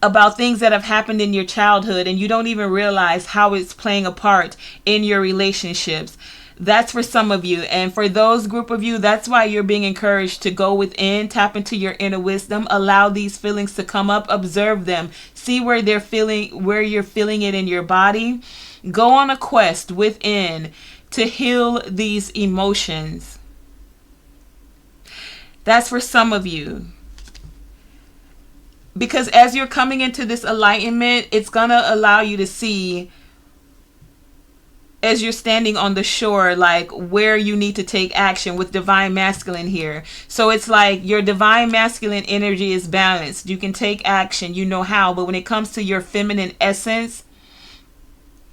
about things that have happened in your childhood, and you don't even realize how it's playing a part in your relationships. That's for some of you. And for those group of you, that's why you're being encouraged to go within, tap into your inner wisdom, allow these feelings to come up, observe them, see where you're feeling it in your body. Go on a quest within to heal these emotions. That's for some of you. Because as you're coming into this enlightenment, it's going to allow you to see, as you're standing on the shore, like where you need to take action with divine masculine here. So it's like your divine masculine energy is balanced. You can take action, you know how, but when it comes to your feminine essence,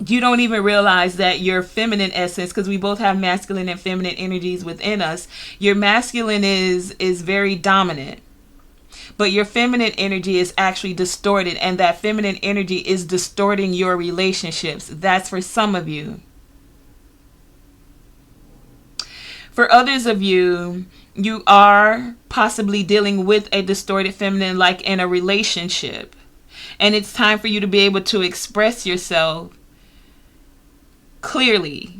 you don't even realize that your feminine essence, because we both have masculine and feminine energies within us, your masculine is very dominant. But your feminine energy is actually distorted, and that feminine energy is distorting your relationships. That's for some of you. For others of you, you are possibly dealing with a distorted feminine, like in a relationship. And it's time for you to be able to express yourself clearly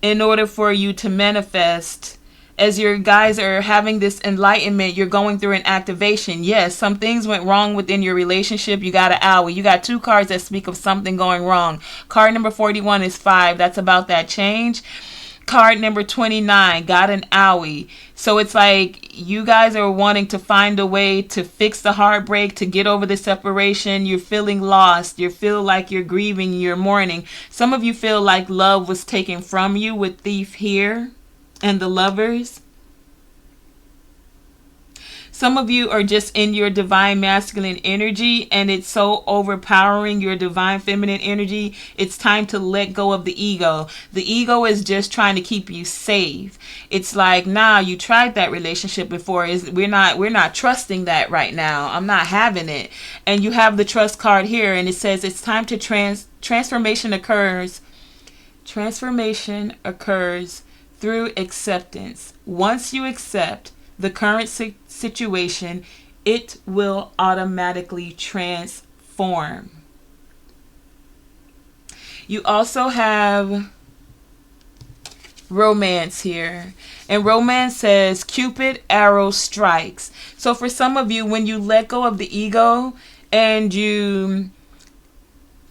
in order for you to manifest. As your guys are having this enlightenment, you're going through an activation. Yes, some things went wrong within your relationship. You got an owl. You got two cards that speak of something going wrong. Card number 41 is 5. That's about that change. Card number 29 got an owie. So it's like you guys are wanting to find a way to fix the heartbreak, to get over the separation. You're feeling lost. You feel like you're grieving, you're mourning. Some of you feel like love was taken from you with Thief here and the Lovers. Some of you are just in your divine masculine energy, and it's so overpowering your divine feminine energy. It's time to let go of the ego. The ego is just trying to keep you safe. It's like, nah, you tried that relationship before. We're not trusting that right now. I'm not having it. And you have the trust card here, and it says it's time to transformation occurs. Transformation occurs through acceptance. Once you accept the current situation, it will automatically transform. You also have romance here. And romance says Cupid arrow strikes. So for some of you, when you let go of the ego and you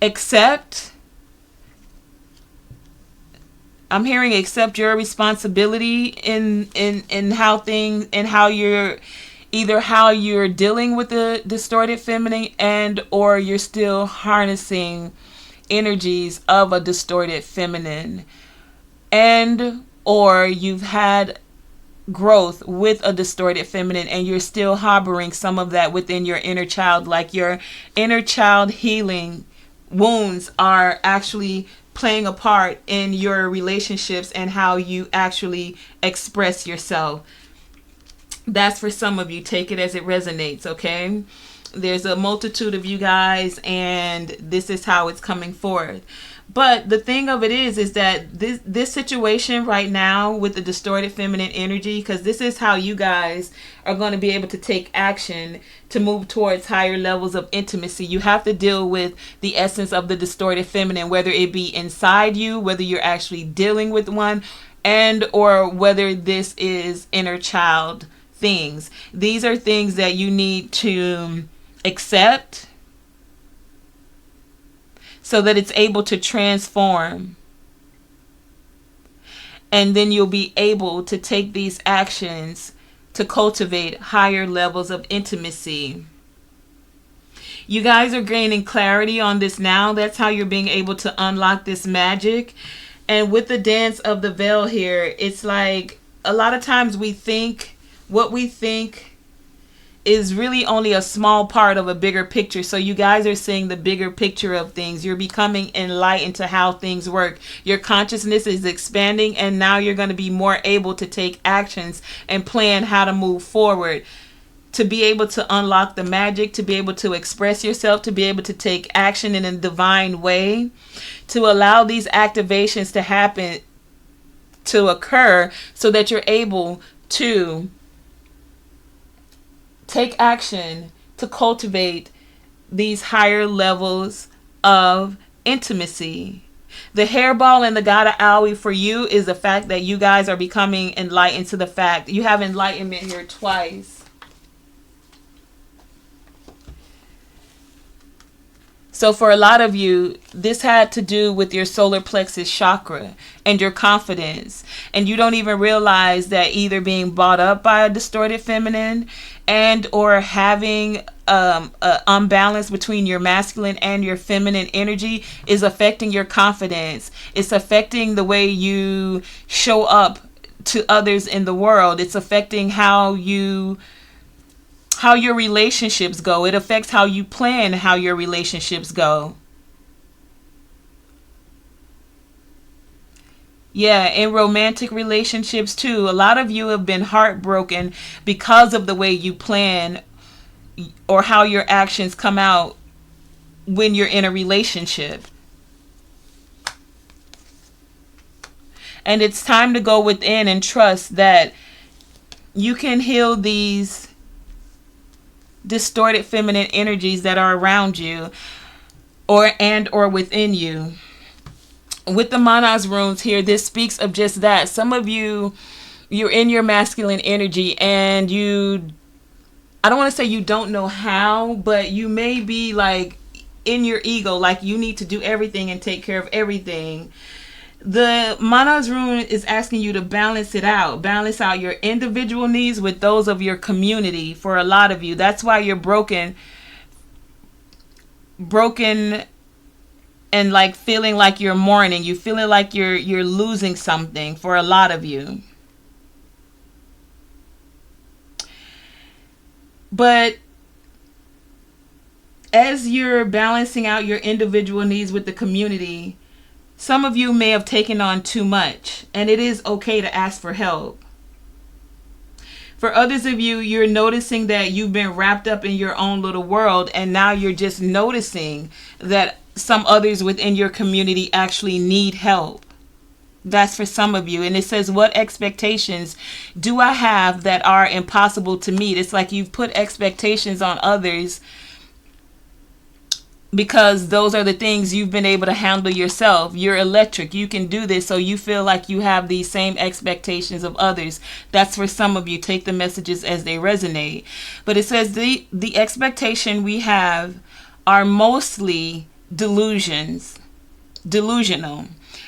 accept, I'm hearing accept your responsibility in how things, and how you're either how you're dealing with the distorted feminine, and or you're still harnessing energies of a distorted feminine, and or you've had growth with a distorted feminine and you're still harboring some of that within your inner child, like your inner child healing wounds are actually playing a part in your relationships and how you actually express yourself. That's for some of you. Take it as it resonates, okay? There's a multitude of you guys, and this is how it's coming forth. But the thing of it is that this situation right now with the distorted feminine energy, because this is how you guys are going to be able to take action to move towards higher levels of intimacy. You have to deal with the essence of the distorted feminine, whether it be inside you, whether you're actually dealing with one, and or whether this is inner child things. These are things that you need to accept so that it's able to transform. And then you'll be able to take these actions to cultivate higher levels of intimacy. You guys are gaining clarity on this now. That's how you're being able to unlock this magic. And with the dance of the veil here, it's like a lot of times we think what we think is really only a small part of a bigger picture. So you guys are seeing the bigger picture of things. You're becoming enlightened to how things work. Your consciousness is expanding, and now you're going to be more able to take actions and plan how to move forward, to be able to unlock the magic, to be able to express yourself, to be able to take action in a divine way, to allow these activations to happen, to occur, so that you're able to take action to cultivate these higher levels of intimacy. The hairball and the God of Aoi for you is the fact that you guys are becoming enlightened to the fact. You have enlightenment here twice. So for a lot of you, this had to do with your solar plexus chakra and your confidence. And you don't even realize that either being brought up by a distorted feminine and or having an unbalance between your masculine and your feminine energy is affecting your confidence. It's affecting the way you show up to others in the world. It's affecting how your relationships go. It affects how you plan how your relationships go. Yeah, in romantic relationships too. A lot of you have been heartbroken because of the way you plan or how your actions come out when you're in a relationship. And it's time to go within and trust that you can heal these distorted feminine energies that are around you or within you. With the Manas runes here, this speaks of just that. Some of you, you're in your masculine energy and I don't want to say you don't know how, but you may be like in your ego, like you need to do everything and take care of everything. The Manas rune is asking you to balance it out. Balance out your individual needs with those of your community. For a lot of you, that's why you're broken and like feeling like you're mourning. You feeling like you're losing something for a lot of you. But as you're balancing out your individual needs with the community, some of you may have taken on too much, and it is okay to ask for help. For others of you, you're noticing that you've been wrapped up in your own little world, and now you're just noticing that some others within your community actually need help. That's for some of you. And it says, what expectations do I have that are impossible to meet? It's like you've put expectations on others because those are the things you've been able to handle yourself. You're electric. You can do this. So you feel like you have these same expectations of others. That's for some of you. Take the messages as they resonate. But it says the expectation we have are mostly delusional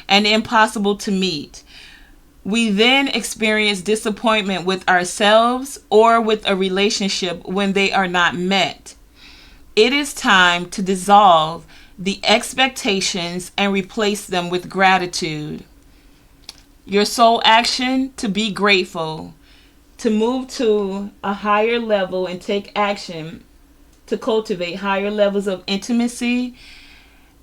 and impossible to meet. We then experience disappointment with ourselves or with a relationship when they are not met. It is time to dissolve the expectations and replace them with gratitude. Your soul action to be grateful, to move to a higher level and take action to cultivate higher levels of intimacy.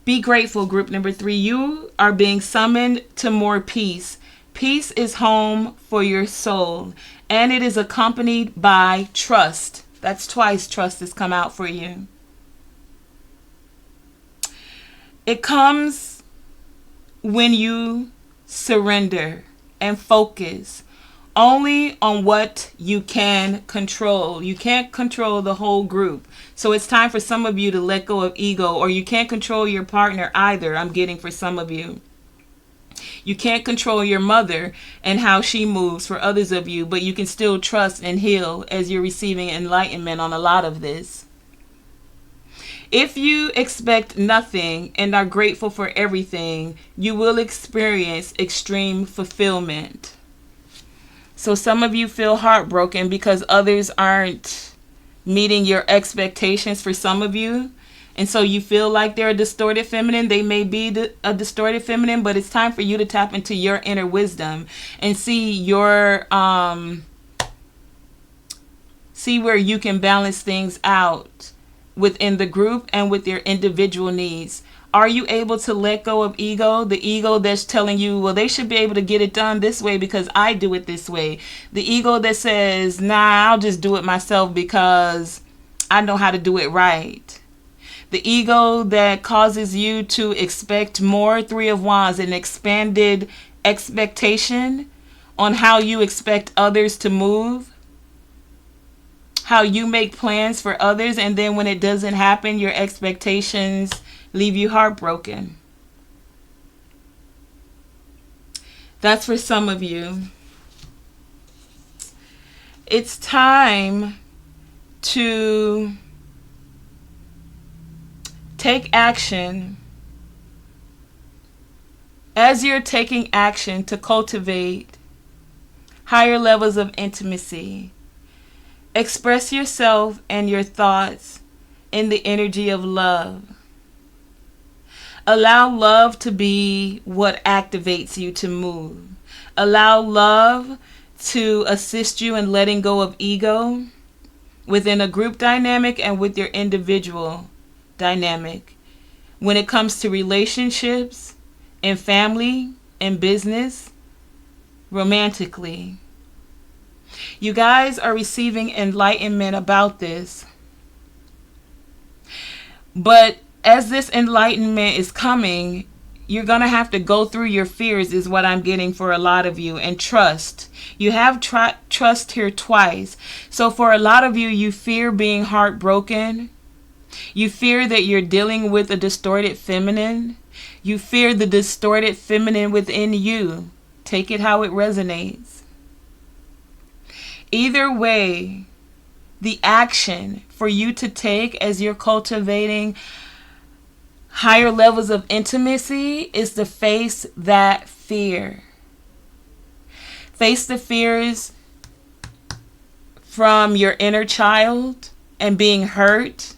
Be grateful, group number 3. You are being summoned to more peace. Peace is home for your soul, and it is accompanied by trust. That's twice trust has come out for you. It comes when you surrender and focus only on what you can control. You can't control the whole group. So it's time for some of you to let go of ego, or you can't control your partner either. I'm getting for some of you. You can't control your mother and how she moves for others of you, but you can still trust and heal as you're receiving enlightenment on a lot of this. If you expect nothing and are grateful for everything, you will experience extreme fulfillment. So some of you feel heartbroken because others aren't meeting your expectations for some of you. And so you feel like they're a distorted feminine. They may be a distorted feminine, but it's time for you to tap into your inner wisdom and see see where you can balance things out within the group and with your individual needs. Are you able to let go of ego? The ego that's telling you, well, they should be able to get it done this way because I do it this way. The ego that says, nah, I'll just do it myself because I know how to do it right. The ego that causes you to expect more, 3 of Wands, an expanded expectation on how you expect others to move. How you make plans for others, and then when it doesn't happen, your expectations leave you heartbroken. That's for some of you. It's time to take action. As you're taking action to cultivate higher levels of intimacy, express yourself and your thoughts in the energy of love. Allow love to be what activates you to move. Allow love to assist you in letting go of ego within a group dynamic and with your individual dynamic. When it comes to relationships, in family, in business, romantically. You guys are receiving enlightenment about this. But as this enlightenment is coming, you're going to have to go through your fears is what I'm getting for a lot of you. And trust. You have trust here twice. So for a lot of you, you fear being heartbroken. You fear that you're dealing with a distorted feminine. You fear the distorted feminine within you. Take it how it resonates. Either way, the action for you to take as you're cultivating higher levels of intimacy is to face that fear. Face the fears from your inner child and being hurt.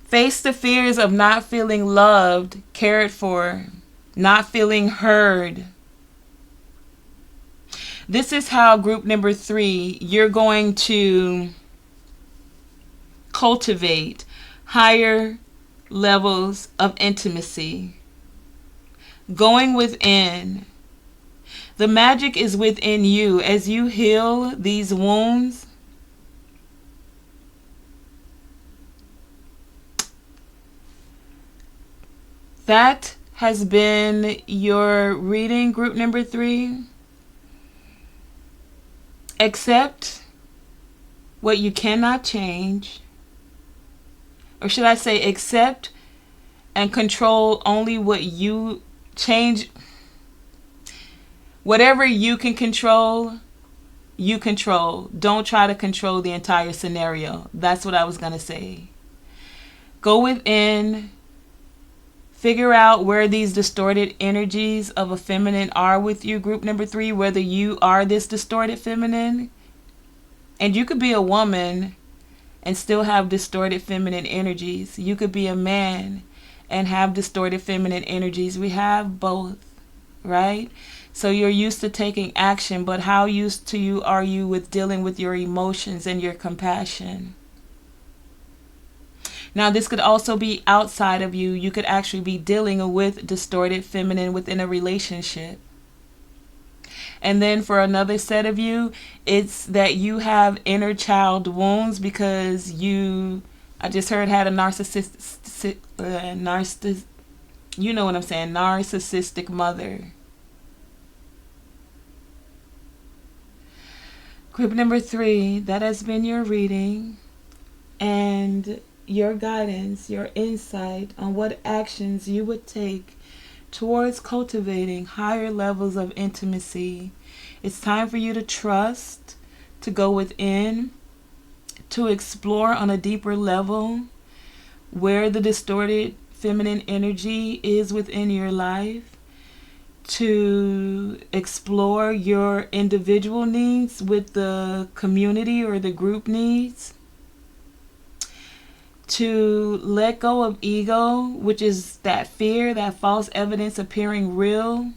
Face the fears of not feeling loved, cared for, not feeling heard. This is how group number 3, you're going to cultivate higher levels of intimacy. Going within. The magic is within you. As you heal these wounds, that has been your reading, group number 3. Accept what you cannot change. Or should I say, accept and control only what you change. Whatever you can control, you control. Don't try to control the entire scenario. That's what I was going to say. Go within. Figure out where these distorted energies of a feminine are with you, group number 3, whether you are this distorted feminine. And you could be a woman and still have distorted feminine energies. You could be a man and have distorted feminine energies. We have both, right? So you're used to taking action, but how used to you are you with dealing with your emotions and your compassion? Now, this could also be outside of you. You could actually be dealing with distorted feminine within a relationship. And then for another set of you, it's that you have inner child wounds because you, I just heard, had a narcissistic, you know what I'm saying, narcissistic mother. Group number 3, that has been your reading and your guidance, your insight on what actions you would take towards cultivating higher levels of intimacy. It's time for you to trust, to go within, to explore on a deeper level where the distorted feminine energy is within your life, to explore your individual needs with the community or the group needs, to let go of ego, which is that fear, that false evidence appearing real.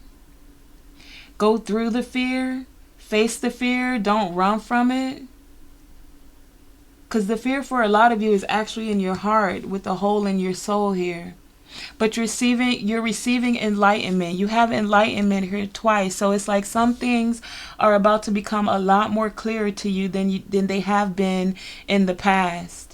Go through the fear, face the fear, don't run from it. Because the fear for a lot of you is actually in your heart with a hole in your soul here. But you're receiving enlightenment. You have enlightenment here twice. So it's like some things are about to become a lot more clearer to you than they have been in the past.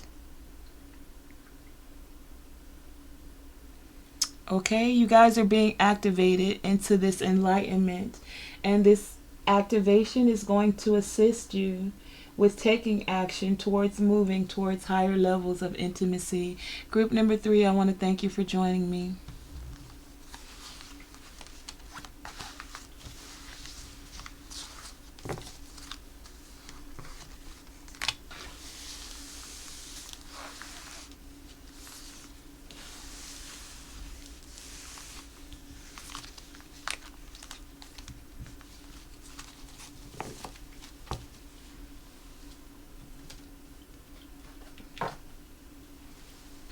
Okay, you guys are being activated into this enlightenment. And this activation is going to assist you with taking action towards moving towards higher levels of intimacy. Group number 3, I want to thank you for joining me.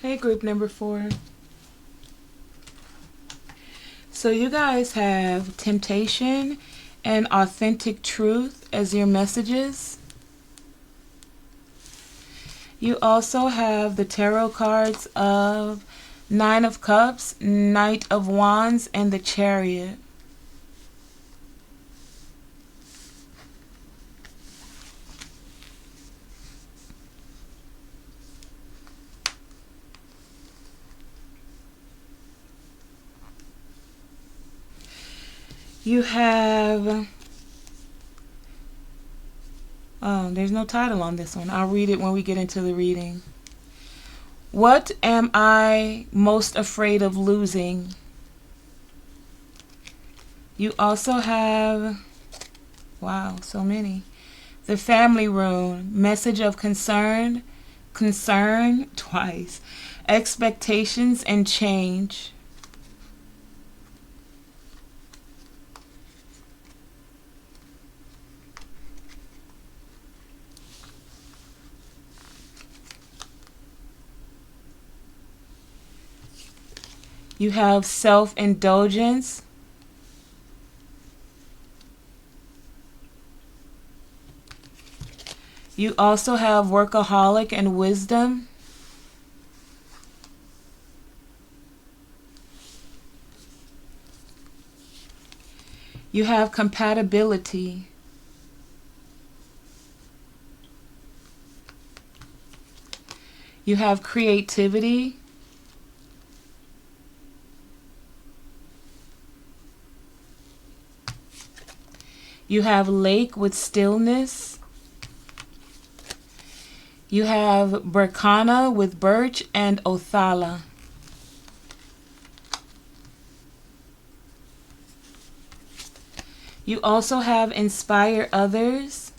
Hey, group number 4. So you guys have temptation and authentic truth as your messages. You also have the tarot cards of 9 of Cups, Knight of Wands, and the Chariot. You have, oh, there's no title on this one. I'll read it when we get into the reading. What am I most afraid of losing? You also have, wow, so many. The Family Rune, message of concern twice, expectations and change. You have self-indulgence. You also have workaholic and wisdom. You have compatibility. You have creativity. You have lake with stillness. You have Berkana with birch and Othala. You also have inspire others.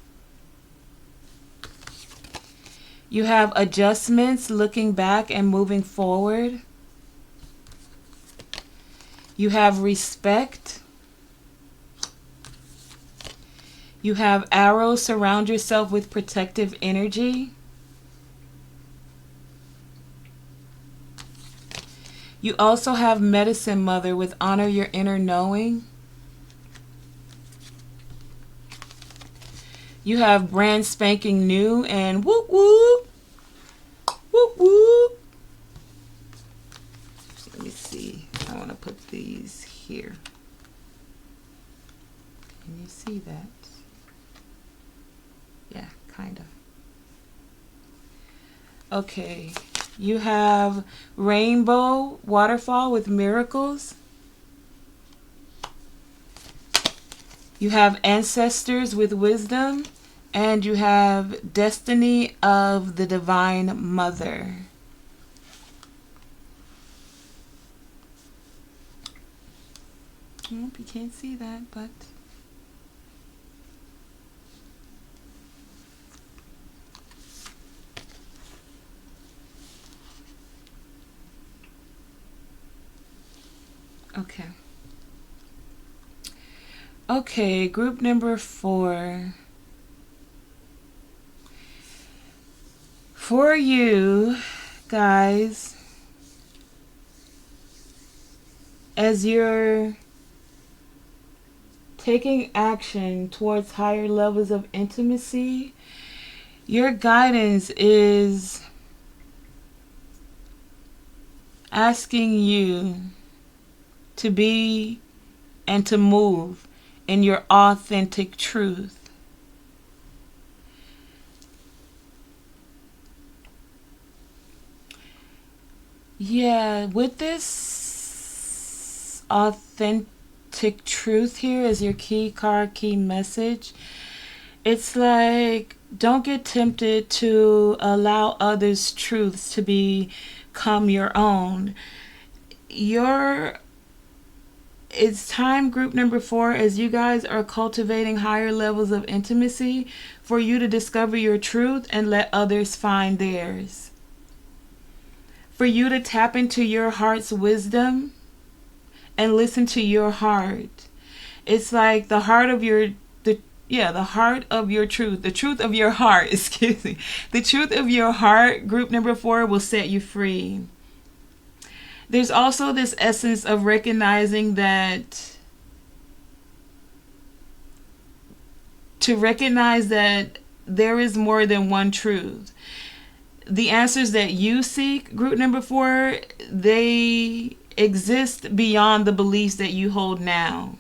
You have adjustments, looking back and moving forward. You have respect. You have arrows, surround yourself with protective energy. You also have medicine mother with honor your inner knowing. You have brand spanking new and whoop whoop. Whoop whoop. Let me see. I want to put these here. Can you see that? Yeah, kind of. Okay. You have rainbow waterfall with miracles. You have ancestors with wisdom. And you have destiny of the divine mother. You can't see that, but okay. Okay, group number 4. For you guys, as you're taking action towards higher levels of intimacy, your guidance is asking you to be and to move in your authentic truth. Yeah, with this authentic truth here as your key card, key message, it's like, don't get tempted to allow others' truths to become your own. It's time, group number 4, as you guys are cultivating higher levels of intimacy, for you to discover your truth and let others find theirs. For you to tap into your heart's wisdom and listen to your heart. It's like the heart of your truth, the truth of your heart, excuse me. The truth of your heart, group number 4, will set you free. There's also this essence of recognizing that, to recognize that there is more than one truth. The answers that you seek, group number 4, they exist beyond the beliefs that you hold now.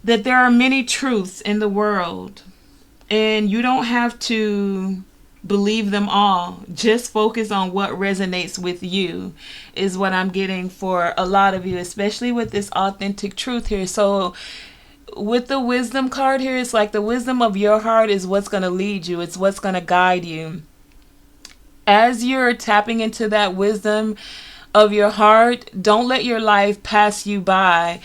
That there are many truths in the world, and you don't have to believe them all. Just focus on what resonates with you, is what I'm getting for a lot of you, especially with this authentic truth here. So with the wisdom card here, it's like the wisdom of your heart is what's going to lead you. It's what's going to guide you. As you're tapping into that wisdom of your heart, don't let your life pass you by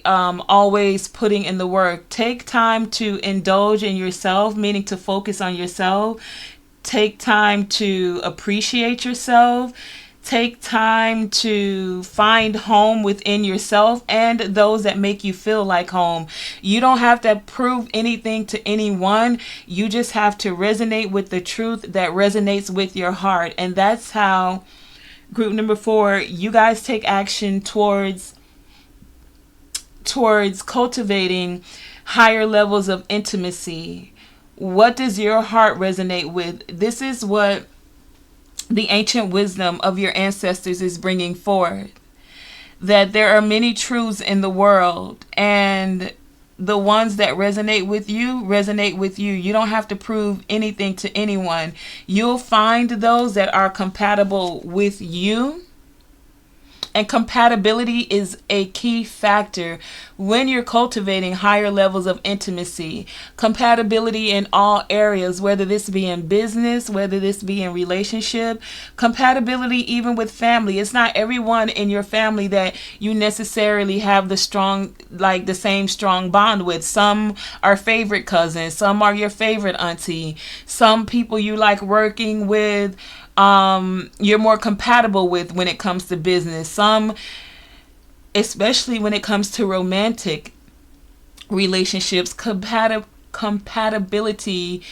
always putting in the work. Take time to indulge in yourself, meaning to focus on yourself. Take time to appreciate yourself. Take time to find home within yourself and those that make you feel like home. You don't have to prove anything to anyone. You just have to resonate with the truth that resonates with your heart. And that's how, group number 4, you guys take action towards cultivating higher levels of intimacy. What does your heart resonate with? This is what the ancient wisdom of your ancestors is bringing forward. that there are many truths in the world, and the ones that resonate with you resonate with you. You don't have to prove anything to anyone. You'll find those that are compatible with you. And compatibility is a key factor when you're cultivating higher levels of intimacy. Compatibility in all areas, whether this be in business, whether this be in relationship, compatibility even with family. It's not everyone in your family that you necessarily have the same strong bond with. Some are favorite cousins, some are your favorite auntie, some people you like working with, you're more compatible with when it comes to business. Some, especially when it comes to romantic relationships, compatibility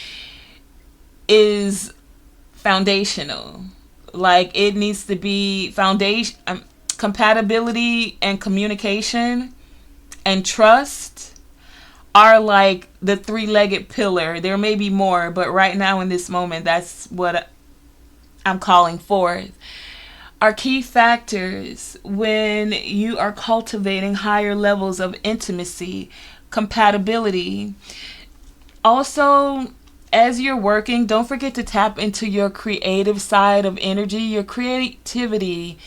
is foundational. Like, it needs to be foundation. Compatibility and communication and trust are like the three-legged pillar. There may be more, but right now in this moment, that's what I'm calling forth. Are key factors when you are cultivating higher levels of intimacy, compatibility. Also, as you're working, don't forget to tap into your creative side of energy. Your creativity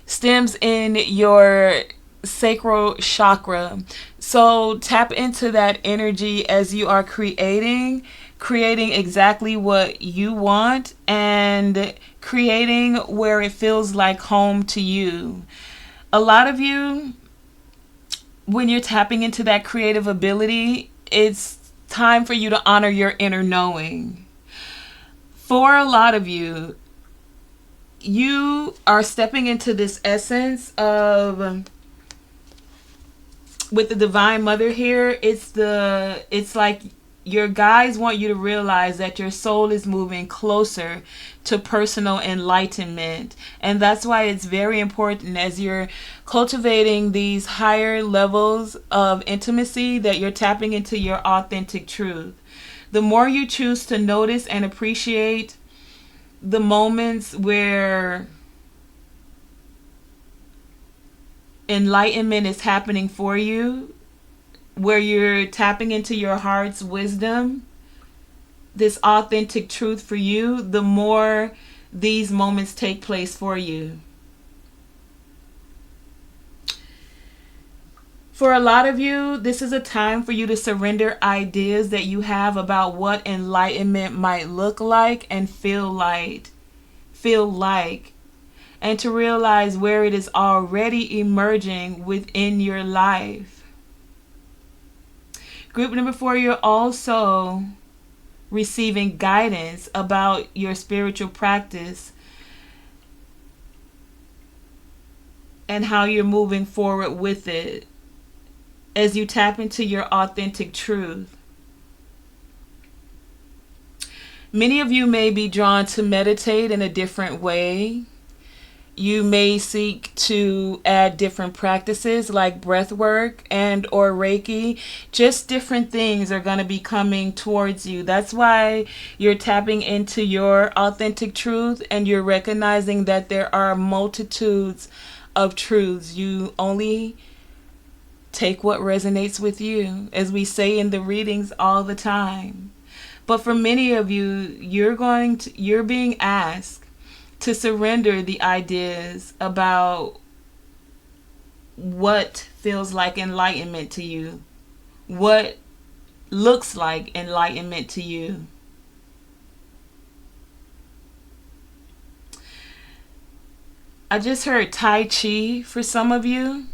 stems in your sacral chakra. So tap into that energy as you are creating exactly what you want and creating where it feels like home to you. A lot of you, when you're tapping into that creative ability, it's time for you to honor your inner knowing. For a lot of you, you are stepping into this essence of, with the Divine Mother here, it's like your guides want you to realize that your soul is moving closer to personal enlightenment. And that's why it's very important, as you're cultivating these higher levels of intimacy, that you're tapping into your authentic truth. The more you choose to notice and appreciate the moments where enlightenment is happening for you, where you're tapping into your heart's wisdom, this authentic truth for you, the more these moments take place for you. For a lot of you, this is a time for you to surrender ideas that you have about what enlightenment might look like and feel like, and to realize where it is already emerging within your life. Group number 4, you're also receiving guidance about your spiritual practice and how you're moving forward with it as you tap into your authentic truth. Many of you may be drawn to meditate in a different way. You may seek to add different practices like breath work and or Reiki. Just different things are going to be coming towards you. That's why you're tapping into your authentic truth, and you're recognizing that there are multitudes of truths. You only take what resonates with you, as we say in the readings all the time. But for many of you, you're being asked to surrender the ideas about what feels like enlightenment to you, what looks like enlightenment to you. I just heard Tai Chi for some of you.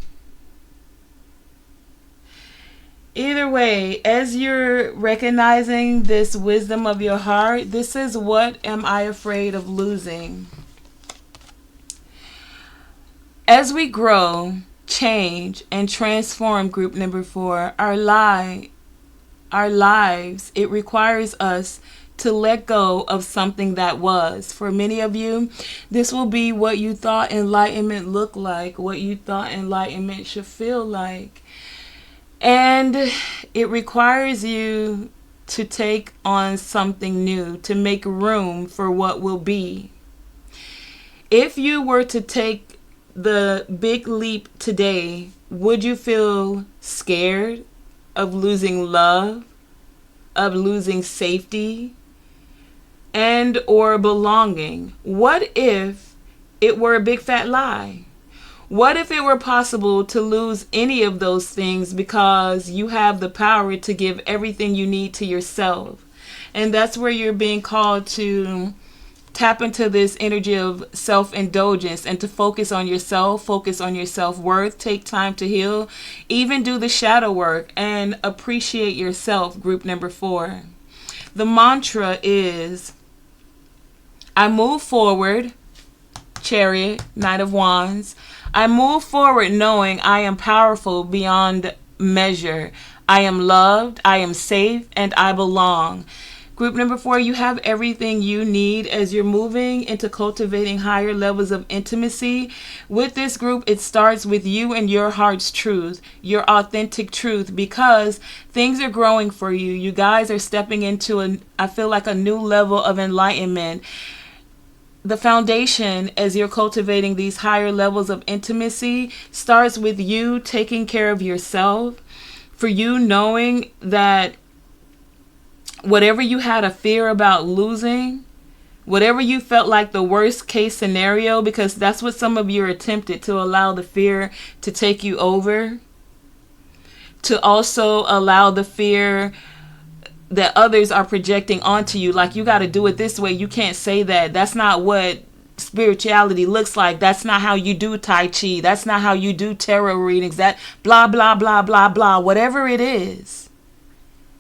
Either way, as you're recognizing this wisdom of your heart, this is what am I afraid of losing? As we grow, change, and transform, group number 4, our lives, it requires us to let go of something that was. For many of you, this will be what you thought enlightenment looked like, what you thought enlightenment should feel like. And it requires you to take on something new, to make room for what will be. If you were to take the big leap today, would you feel scared of losing love, of losing safety, and or belonging? What if it were a big fat lie? What if it were possible to lose any of those things because you have the power to give everything you need to yourself? And that's where you're being called to tap into this energy of self-indulgence and to focus on yourself, focus on your self-worth, take time to heal, even do the shadow work and appreciate yourself. Group number 4. The mantra is, I move forward, Chariot, Knight of Wands. I move forward knowing I am powerful beyond measure. I am loved, I am safe, and I belong. Group number 4, you have everything you need as you're moving into cultivating higher levels of intimacy. With this group, it starts with you and your heart's truth, your authentic truth, because things are growing for you. You guys are stepping into, I feel like, a new level of enlightenment. The foundation as you're cultivating these higher levels of intimacy starts with you taking care of yourself, for you knowing that whatever you had a fear about losing, whatever you felt like the worst case scenario, because that's what some of you are tempted to allow the fear to take you over, to also allow the fear that others are projecting onto you, like you got to do it this way, you can't say that, that's not what spirituality looks like, that's not how you do Tai Chi, that's not how you do tarot readings, that blah blah blah blah blah, whatever it is.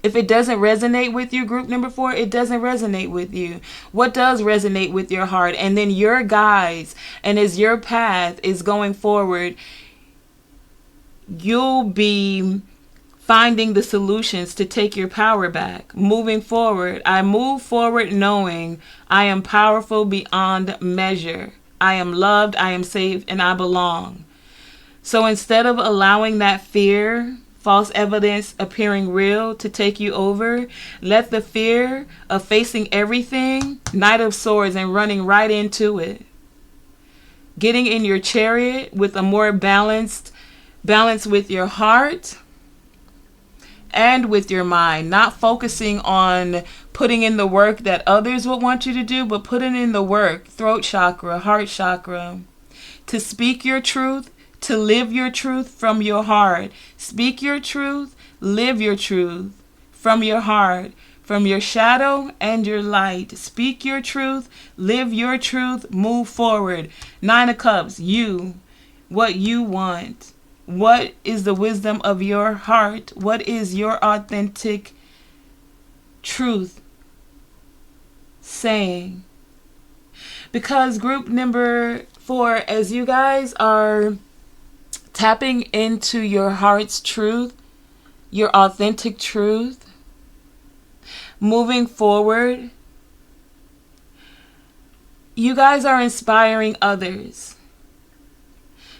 If it doesn't resonate with you, group number 4, it doesn't resonate with you. What does resonate with your heart? And then your guides, and as your path is going forward, you'll be finding the solutions to take your power back. Moving forward, I move forward knowing I am powerful beyond measure. I am loved, I am safe, and I belong. So instead of allowing that fear, false evidence appearing real, to take you over, let the fear of facing everything, Knight of Swords, and running right into it. Getting in your chariot with a more balance with your heart and with your mind, not focusing on putting in the work that others would want you to do, but putting in the work, throat chakra, heart chakra, to speak your truth, to live your truth from your heart. Speak your truth, live your truth from your heart, from your shadow and your light. Speak your truth, live your truth, move forward. 9 of Cups, you, what you want. What is the wisdom of your heart? What is your authentic truth saying? Because group number 4, as you guys are tapping into your heart's truth, your authentic truth, moving forward, you guys are inspiring others.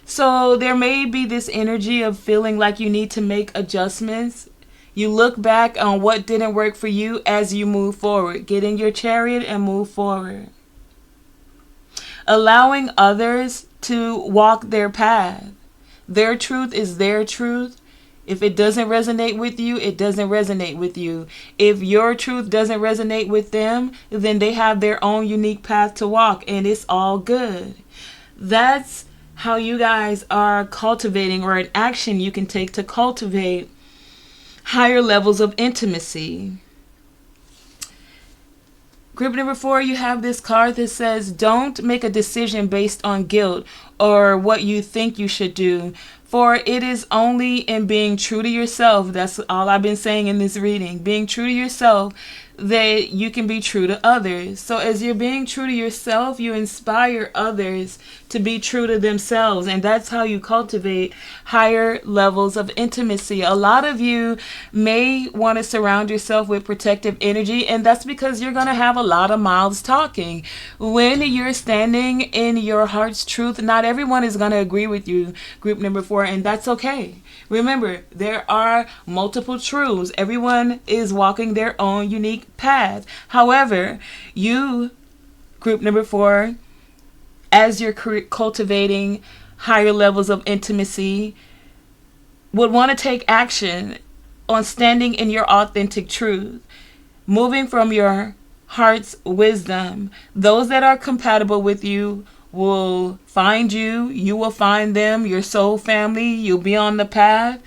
So there may be this energy of feeling like you need to make adjustments. You look back on what didn't work for you as you move forward. Get in your chariot and move forward. Allowing others to walk their path. Their truth is their truth. If it doesn't resonate with you, it doesn't resonate with you. If your truth doesn't resonate with them, then they have their own unique path to walk, and it's all good. That's how you guys are cultivating, or an action you can take to cultivate higher levels of intimacy. Group number 4, you have this card that says, don't make a decision based on guilt or what you think you should do, for it is only in being true to yourself, that's all I've been saying in this reading, being true to yourself, that you can be true to others. So as you're being true to yourself, you inspire others to be true to themselves, and that's how you cultivate higher levels of intimacy. A lot of you may want to surround yourself with protective energy, and that's because you're going to have a lot of mouths talking. When you're standing in your heart's truth, not everyone is going to agree with you, group number 4, and that's okay. Remember, there are multiple truths. Everyone is walking their own unique path. However, you, group number 4, as you're cultivating higher levels of intimacy would want to take action on standing in your authentic truth, moving from your heart's wisdom. Those that are compatible with you will find you. You will find them, your soul family. You'll be on the path.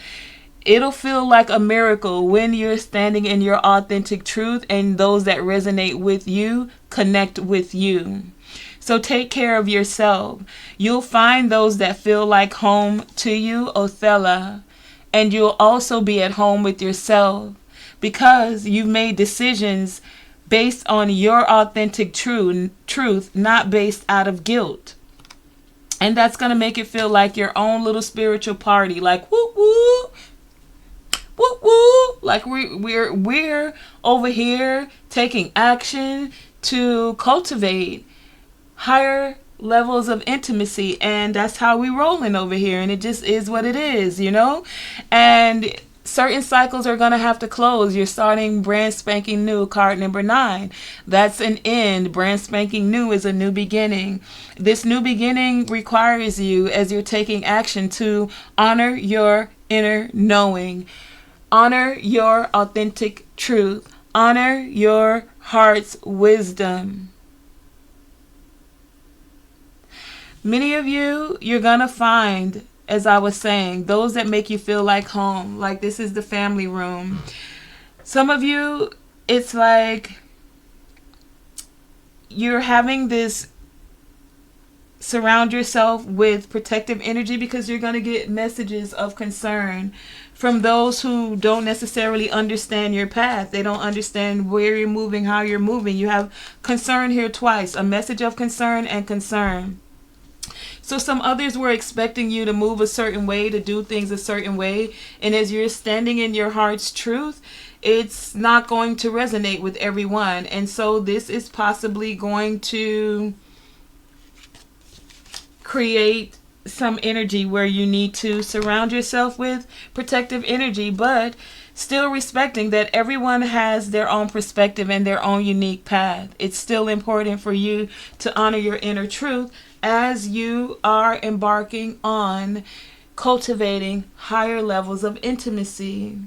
It'll feel like a miracle when you're standing in your authentic truth and those that resonate with you connect with you. So take care of yourself. You'll find those that feel like home to you, Othello, and you'll also be at home with yourself because you've made decisions based on your authentic truth, not based out of guilt. And that's going to make it feel like your own little spiritual party, like woo woo, woo woo, like we're over here taking action to cultivate higher levels of intimacy, and that's how we rolling over here, and it just is what it is, you know. And certain cycles are going to have to close. You're starting brand spanking new, card number 9. That's an end. Brand spanking new is a new beginning. This new beginning requires you, as you're taking action, to honor your inner knowing, honor your authentic truth, honor your heart's wisdom. Many of you, you're going to find, as I was saying, those that make you feel like home, like this is the family room. Some of you, it's like you're having this surround yourself with protective energy because you're going to get messages of concern from those who don't necessarily understand your path. They don't understand where you're moving, how you're moving. You have concern here twice, a message of concern and concern. So some others were expecting you to move a certain way, to do things a certain way. And as you're standing in your heart's truth, it's not going to resonate with everyone. And so this is possibly going to create some energy where you need to surround yourself with protective energy, but still respecting that everyone has their own perspective and their own unique path. It's still important for you to honor your inner truth as you are embarking on cultivating higher levels of intimacy.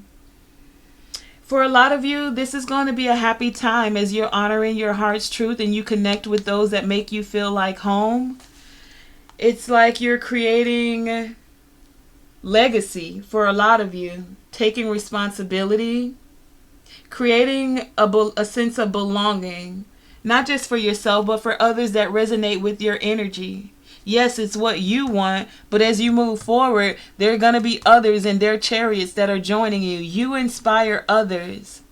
For a lot of you, this is going to be a happy time as you're honoring your heart's truth and you connect with those that make you feel like home. It's like you're creating legacy for a lot of you, taking responsibility, creating a sense of belonging, not just for yourself, but for others that resonate with your energy. Yes, it's what you want, but as you move forward, there are going to be others in their chariots that are joining you. You inspire others,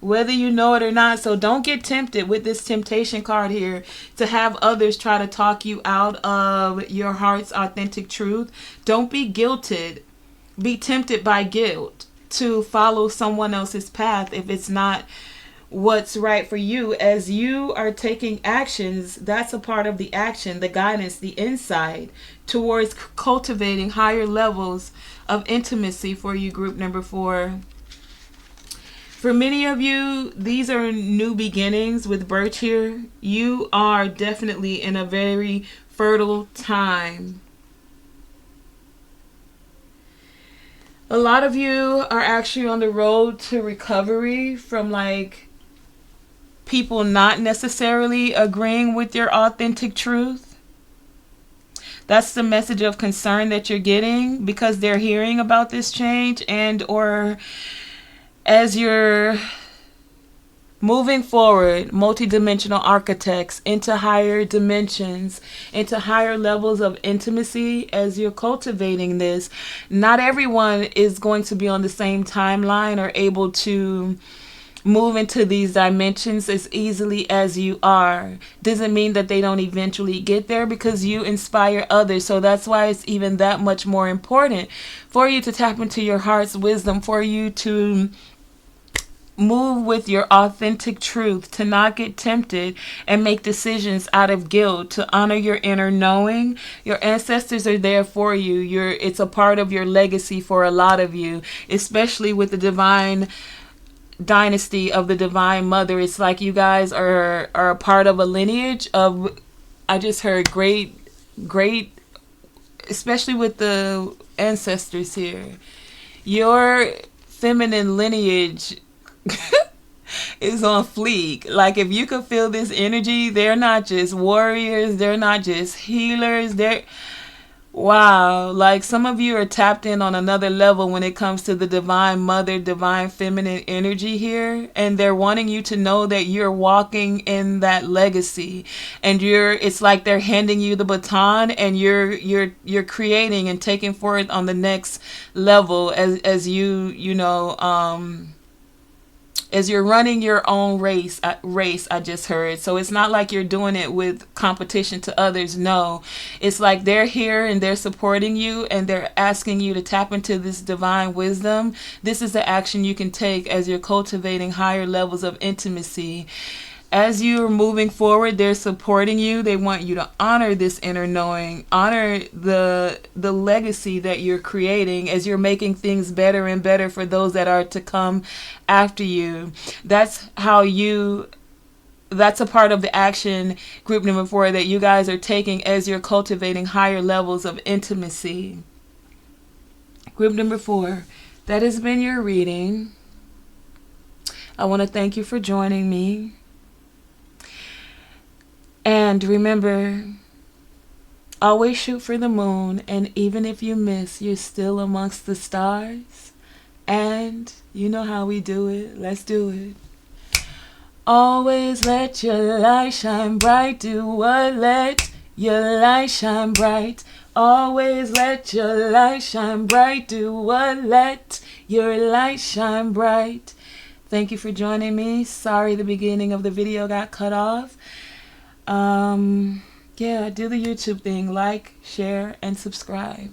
whether you know it or not. So don't get tempted with this temptation card here to have others try to talk you out of your heart's authentic truth. Don't be guilted, be tempted by guilt to follow someone else's path if it's not what's right for you. As you are taking actions, that's a part of the action, the guidance, the insight towards cultivating higher levels of intimacy for you, group number 4. For many of you, these are new beginnings with Birch here. You are definitely in a very fertile time. A lot of you are actually on the road to recovery from like people not necessarily agreeing with your authentic truth. That's the message of concern that you're getting because they're hearing about this change, and or as you're moving forward, multidimensional architects into higher dimensions, into higher levels of intimacy. As you're cultivating this, not everyone is going to be on the same timeline or able to move into these dimensions as easily as you are. Doesn't mean that they don't eventually get there, because you inspire others. So that's why it's even that much more important for you to tap into your heart's wisdom, for you to move with your authentic truth, to not get tempted and make decisions out of guilt, to honor your inner knowing. Your ancestors are there for you. It's a part of your legacy for a lot of you, especially with the divine dynasty of the Divine Mother. It's like you guys are a part of a lineage of I just heard great, great, especially with the ancestors here. Your feminine lineage is on fleek. Like, if you could feel this energy, they're not just warriors, they're not just healers, they're wow, like some of you are tapped in on another level when it comes to the divine mother, divine feminine energy here, and they're wanting you to know that you're walking in that legacy, and it's like they're handing you the baton, and you're creating and taking forth on the next level as as you're running your own race, I just heard. So it's not like you're doing it with competition to others. No, it's like they're here and they're supporting you and they're asking you to tap into this divine wisdom. This is the action you can take as you're cultivating higher levels of intimacy. As you're moving forward, they're supporting you. They want you to honor this inner knowing, honor the legacy that you're creating as you're making things better and better for those that are to come after you. That's a part of the action, group number 4, that you guys are taking as you're cultivating higher levels of intimacy. Group number 4, that has been your reading. I want to thank you for joining me. And remember, always shoot for the moon, and even if you miss, you're still amongst the stars. And you know how we do it. Let's do it. Always let your light shine bright. Do what? Let your light shine bright. Always let your light shine bright. Do what? Let your light shine bright. Thank you for joining me. Sorry the beginning of the video got cut off. Yeah, do the YouTube thing. Like, share, and subscribe.